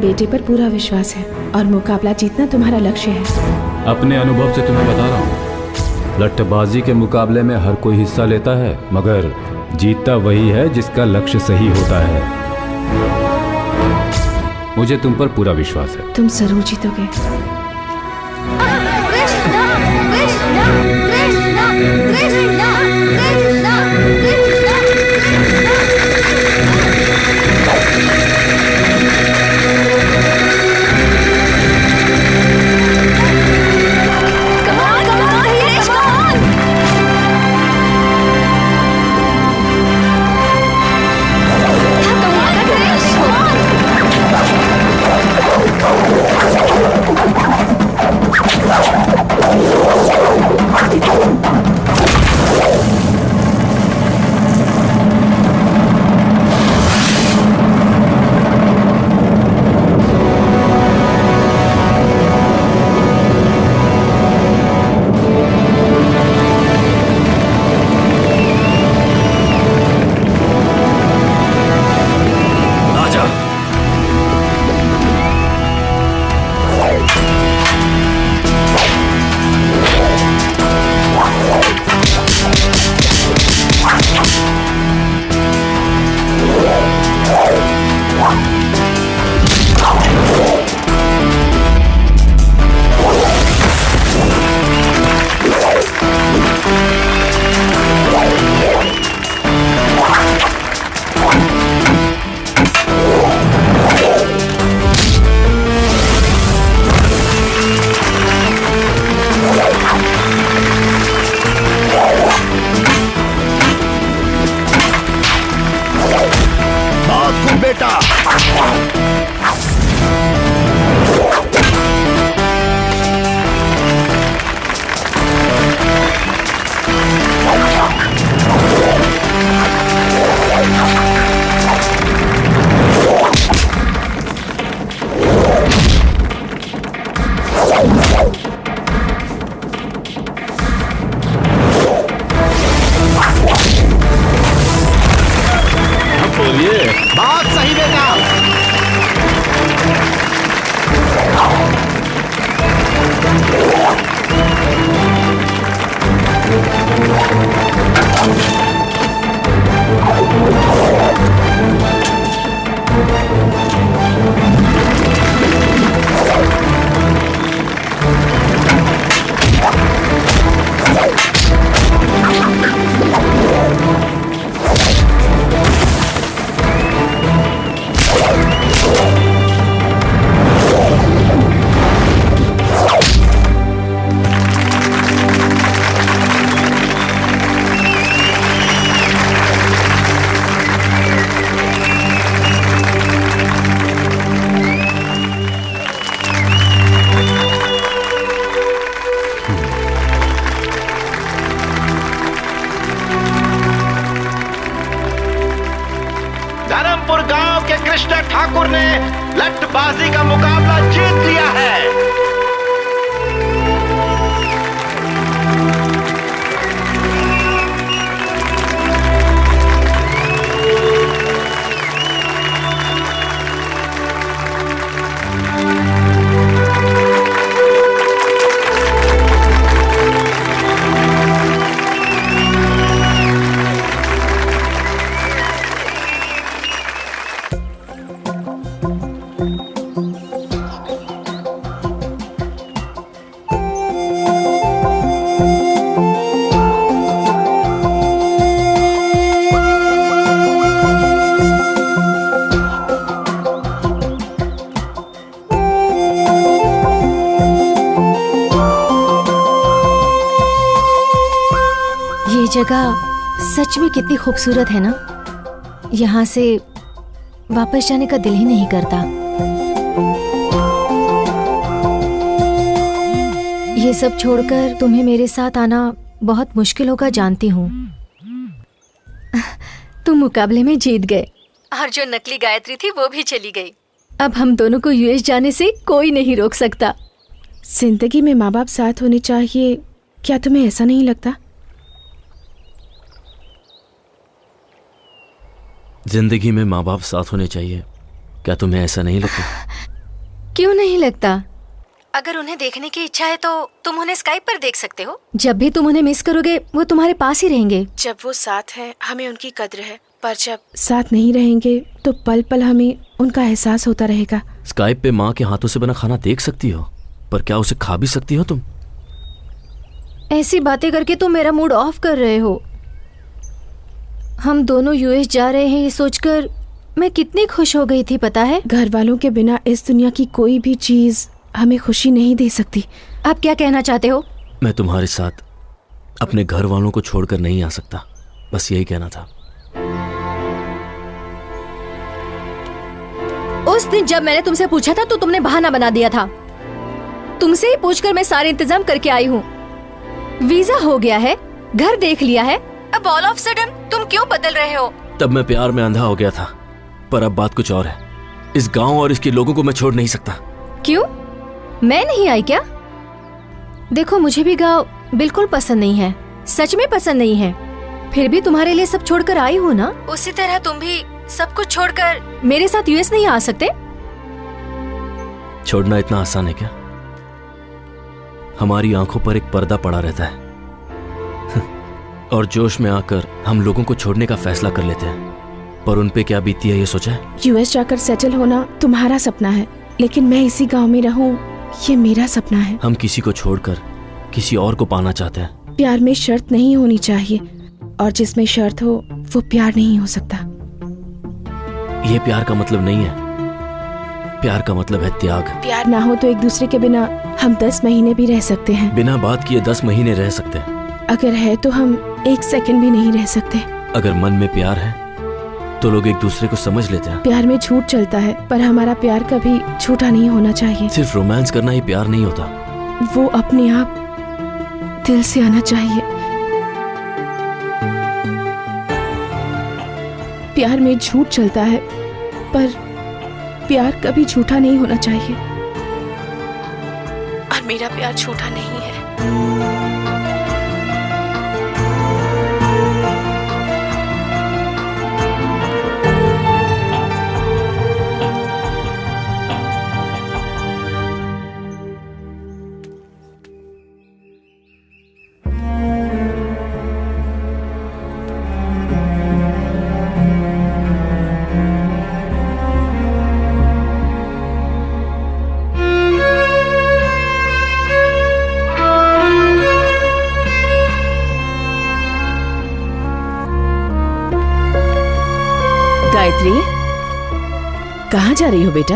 बेटे पर पूरा विश्वास है और मुकाबला जीतना तुम्हारा लक्ष्य है। अपने अनुभव से तुम्हें बता रहा हूँ, लट्ठबाजी के मुकाबले में हर कोई हिस्सा लेता है, मगर जीतता वही है जिसका लक्ष्य सही होता है। मुझे तुम पर पूरा विश्वास है। तुम जरूर जीतोगे। मिस्टर ठाकुर ने लठबाजी का मुकाबला जीत लिया है। जगह सच में कितनी खूबसूरत है ना। यहाँ से वापस जाने का दिल ही नहीं करता। ये सब छोड़कर तुम्हें मेरे साथ आना बहुत मुश्किल होगा, जानती हूँ। तुम मुकाबले में जीत गए और जो नकली गायत्री थी वो भी चली गई। अब हम दोनों को यूएस जाने से कोई नहीं रोक सकता। जिंदगी में माँ बाप साथ होने चाहिए, क्या तुम्हें ऐसा नहीं लगता? जिंदगी में माँ बाप साथ होने चाहिए, क्या तुम्हें ऐसा नहीं लगता? क्यों नहीं लगता? अगर उन्हें देखने की इच्छा है तो तुम उन्हें स्काइप पर देख सकते हो। जब भी तुम उन्हें मिस करोगे वो तुम्हारे पास ही रहेंगे। जब वो साथ हैं हमें उनकी कद्र है, पर जब साथ नहीं रहेंगे तो पल पल हमें उनका एहसास होता रहेगा। स्काइप पे माँ के हाथों से बना खाना देख सकती हो, पर क्या उसे खा भी सकती हो तुम? ऐसी बातें करके तुम मेरा मूड ऑफ कर रहे हो। हम दोनों यूएस जा रहे हैं ये सोचकर मैं कितनी खुश हो गई थी, पता है? घर वालों के बिना इस दुनिया की कोई भी चीज हमें खुशी नहीं दे सकती। आप क्या कहना चाहते हो? मैं तुम्हारे साथ अपने घर वालों को छोड़कर नहीं आ सकता, बस यही कहना था। उस दिन जब मैंने तुमसे पूछा था तो तुमने बहाना बना दिया था। तुमसे ही पूछकर मैं सारे इंतजाम करके आई हूँ। वीजा हो गया है, घर देख लिया है, अब ऑल ऑफ सडन तुम क्यों बदल रहे हो? तब मैं प्यार में अंधा हो गया था, पर अब बात कुछ और है। इस गांव और इसके लोगों को मैं छोड़ नहीं सकता। क्यों? मैं नहीं आई क्या? देखो मुझे भी गांव बिल्कुल पसंद नहीं है, सच में पसंद नहीं है। फिर भी तुम्हारे लिए सब छोड़कर आई हूँ ना। उसी तरह तुम भी सब कुछ छोड़कर मेरे साथ यूएस नहीं आ सकते? छोड़ना इतना आसान है क्या? हमारी आंखों पर एक पर्दा पड़ा रहता है और जोश में आकर हम लोगों को छोड़ने का फैसला कर लेते हैं, पर उन पे क्या बीती है ये सोचा है? यूएस जाकर सेटल होना तुम्हारा सपना है, लेकिन मैं इसी गांव में रहूं ये मेरा सपना है। हम किसी को छोड़कर किसी और को पाना चाहते हैं। प्यार में शर्त नहीं होनी चाहिए, और जिसमें शर्त हो वो प्यार नहीं हो सकता। ये प्यार का मतलब नहीं है। प्यार का मतलब है त्याग। प्यार ना हो तो एक दूसरे के बिना हम 10 महीने भी रह सकते हैं। बिना बात किए 10 महीने रह सकते हैं। अगर है तो हम 1 सेकंड भी नहीं रह सकते। अगर मन में प्यार है तो लोग एक दूसरे को समझ लेते हैं। प्यार में झूठ चलता है, पर हमारा प्यार कभी झूठा नहीं होना चाहिए। सिर्फ रोमांस करना ही प्यार नहीं होता। वो अपने आप दिल से आना चाहिए। प्यार में झूठ चलता है, पर प्यार कभी झूठा नहीं होना चाहिए, और मेरा प्यार झूठा नहीं है। गायत्री, कहाँ जा रही हो बेटा?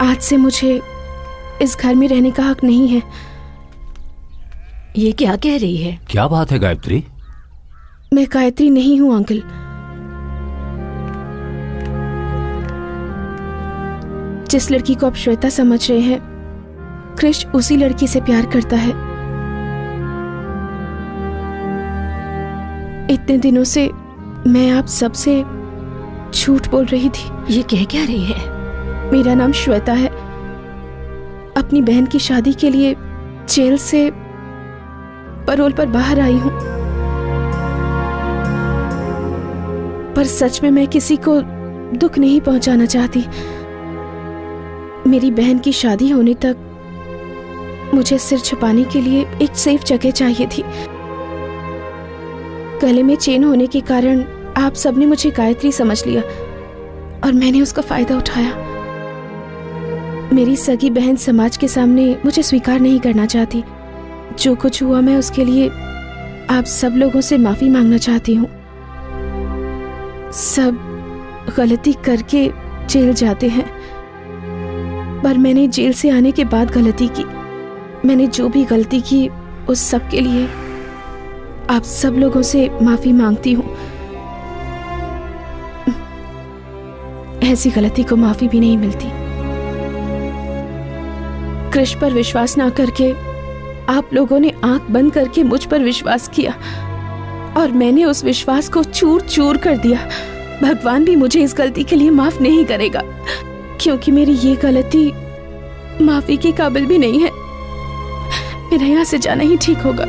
आज से मुझे इस घर में रहने का हक नहीं है। ये क्या कह रही है? क्या बात है गायत्री? मैं गायत्री नहीं हूँ अंकल। जिस लड़की को आप श्वेता समझ रहे हैं, क्रिश उसी लड़की से प्यार करता है। इतने दिनों से मैं आप सबसे झूठ बोल रही थी। ये कह क्या रही है? मेरा नाम श्वेता है। अपनी बहन की शादी के लिए जेल से पैरोल पर बाहर आई हूं, पर सच में मैं किसी को दुख नहीं पहुंचाना चाहती। मेरी बहन की शादी होने तक मुझे सिर छुपाने के लिए एक सेफ जगह चाहिए थी। गले में चेन होने के कारण आप सबने मुझे गायत्री समझ लिया और मैंने उसका फायदा उठाया। मेरी सगी बहन समाज के सामने मुझे स्वीकार नहीं करना चाहती। जो कुछ हुआ मैं उसके लिए आप सब लोगों से माफी मांगना चाहती हूँ। सब गलती करके जेल जाते हैं, पर मैंने जेल से आने के बाद गलती की। मैंने जो भी गलती की उस सब के लिए आप सब लोगों से माफी मांगती हूँ। ऐसी गलती को माफी भी नहीं मिलती। कृष्ण पर विश्वास ना करके आप लोगों ने आंख बंद करके मुझ पर विश्वास किया और मैंने उस विश्वास को चूर चूर कर दिया। भगवान भी मुझे इस गलती के लिए माफ नहीं करेगा, क्योंकि मेरी ये गलती माफी के काबिल भी नहीं है। मेरा यहाँ से जाना ही ठीक होगा।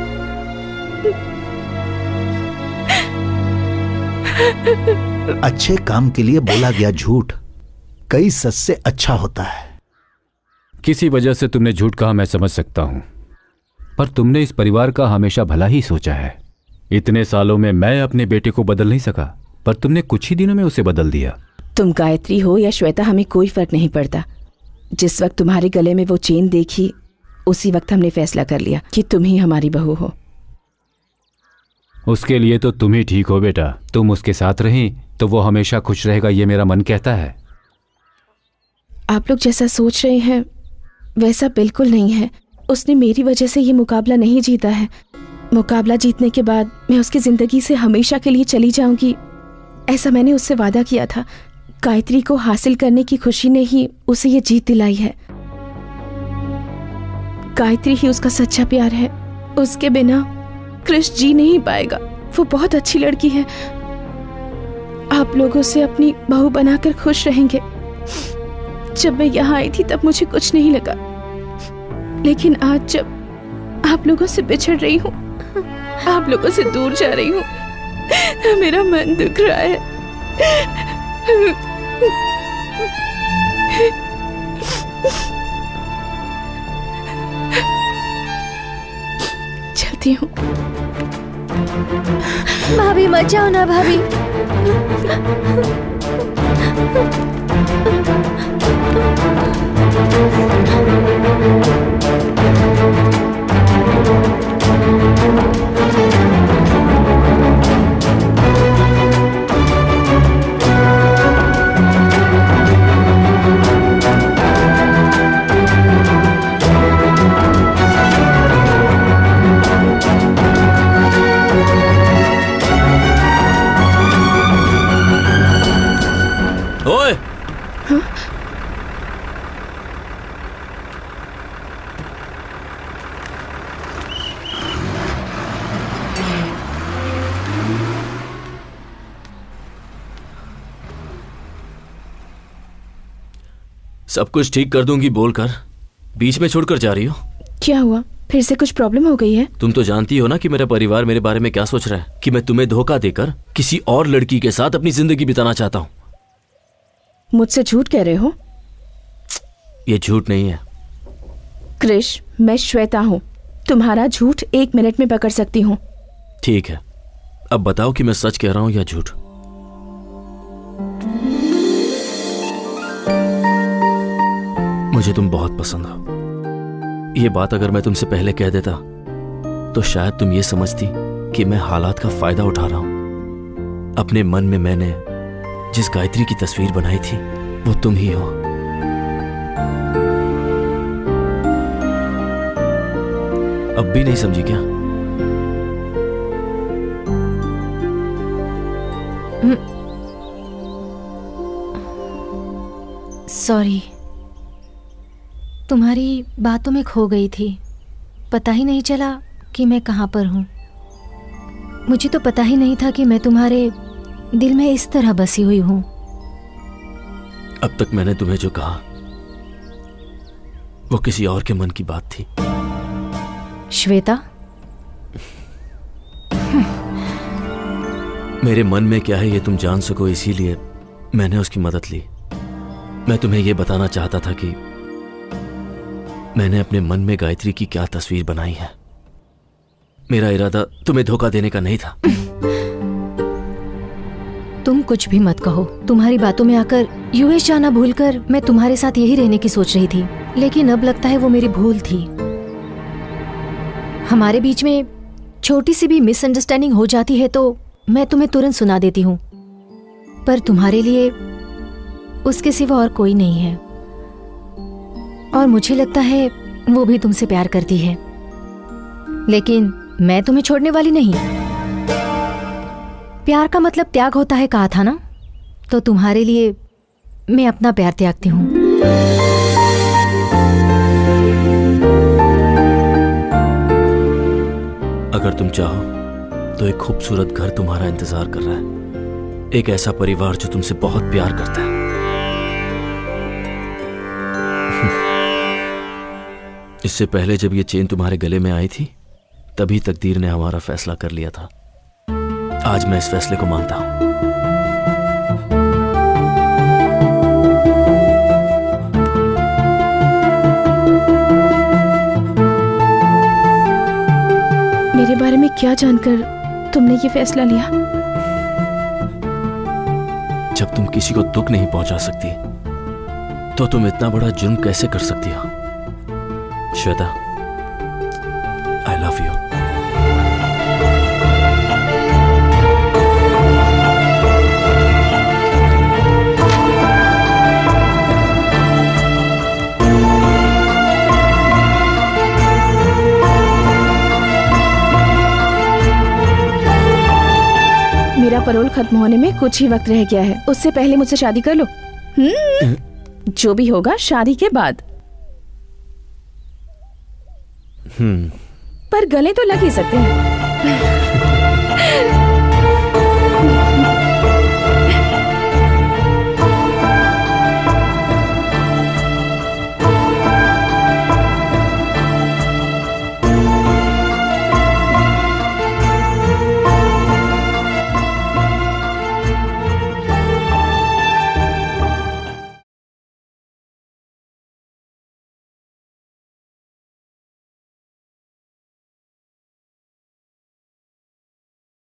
अच्छे काम के लिए बोला गया झूठ कई सच से अच्छा होता है। किसी वजह से तुमने झूठ कहा, मैं समझ सकता हूं, पर तुमने इस परिवार का हमेशा भला ही सोचा है। इतने सालों में मैं अपने बेटे को बदल नहीं सका, पर तुमने कुछ ही दिनों में उसे बदल दिया। तुम गायत्री हो या श्वेता, हमें कोई फर्क नहीं पड़ता। जिस वक्त तुम्हारे गले में वो चेन देखी, उसी वक्त हमने फैसला कर लिया कि तुम ही हमारी बहू हो। उसके लिए तो तुम ही ठीक हो बेटा। तुम उसके साथ रही तो वो हमेशा खुश रहेगा, ये मेरा मन कहता है। आप लोग जैसा सोच रहे हैं वैसा बिल्कुल नहीं है। उसने मेरी वजह से ये मुकाबला नहीं जीता है। मुकाबला जीतने के बाद मैं उसकी जिंदगी से हमेशा के लिए चली जाऊंगी, ऐसा मैंने उससे वादा किया था। गायत्री को हासिल करने की खुशी ने ही उसे ये जीत दिलाई है। गायत्री ही उसका सच्चा प्यार है। उसके बिना कृष्ण जी नहीं पाएगा। वो बहुत अच्छी लड़की है। आप लोगों से अपनी बहू बनाकर खुश रहेंगे। जब मैं यहाँ आई थी तब मुझे कुछ नहीं लगा, लेकिन आज जब आप लोगों से बिछड़ रही हूँ, आप लोगों से दूर जा रही हूँ, मेरा मन दुख रहा है। चलती हूँ। भाभी मत जाओ ना भाभी। ओए! हाँ? सब कुछ ठीक कर दूंगी बोलकर बीच में छोड़कर जा रही हो। क्या हुआ? फिर से कुछ प्रॉब्लम हो गई है? तुम तो जानती हो ना कि मेरा परिवार मेरे बारे में क्या सोच रहा है, कि मैं तुम्हें धोखा देकर किसी और लड़की के साथ अपनी जिंदगी बिताना चाहता हूँ। मुझसे झूठ कह रहे हो? ये झूठ नहीं है कृष, मैं श्वेता हूँ। तुम्हारा झूठ 1 मिनट में पकड़ सकती हूँ। ठीक है, अब बताओ कि मैं सच कह रहा हूँ या झूठ। मुझे तुम बहुत पसंद हो। ये बात अगर मैं तुमसे पहले कह देता तो शायद तुम ये समझती कि मैं हालात का फायदा उठा रहा हूं। अपने मन में मैंने जिस गायत्री की तस्वीर बनाई थी वो तुम ही हो। अब भी नहीं समझी क्या? सॉरी, तुम्हारी बातों में खो गई थी। पता ही नहीं चला कि मैं कहाँ पर हूँ। मुझे तो पता ही नहीं था कि मैं तुम्हारे दिल में इस तरह बसी हुई हूँ। अब तक मैंने तुम्हें जो कहा वो किसी और के मन की बात थी। श्वेता, मेरे मन में क्या है ये तुम जान सको, इसीलिए मैंने उसकी मदद ली। मैं तुम्हें ये बताना चाहता था कि मैंने अपने मन में गायत्री की क्या तस्वीर बनाई है। मेरा इरादा तुम्हें धोखा देने का नहीं था। तुम कुछ भी मत कहो। तुम्हारी बातों में आकर यूएस जाना भूलकर मैं तुम्हारे साथ यही रहने की सोच रही थी, लेकिन अब लगता है वो मेरी भूल थी। हमारे बीच में छोटी सी भी मिसअंडरस्टैंडिंग हो जाती है तो मैं तुम्हें तुरंत सुना देती हूँ, पर तुम्हारे लिए उसके सिवा और कोई नहीं है। और मुझे लगता है वो भी तुमसे प्यार करती है, लेकिन मैं तुम्हें छोड़ने वाली नहीं। प्यार का मतलब त्याग होता है कहा था ना, तो तुम्हारे लिए मैं अपना प्यार त्यागती हूँ। अगर तुम चाहो तो एक खूबसूरत घर तुम्हारा इंतजार कर रहा है, एक ऐसा परिवार जो तुमसे बहुत प्यार करता है। इससे पहले जब ये चेन तुम्हारे गले में आई थी, तभी तकदीर ने हमारा फैसला कर लिया था। आज मैं इस फैसले को मानता हूं। मेरे बारे में क्या जानकर तुमने ये फैसला लिया? जब तुम किसी को दुख नहीं पहुंचा सकती तो तुम इतना बड़ा जुर्म कैसे कर सकती हो? श्वेता, आई लव यू। मेरा पैरोल खत्म होने में कुछ ही वक्त रह गया है, उससे पहले मुझसे शादी कर लो। जो भी होगा शादी के बाद। पर गले तो लग ही सकते हैं।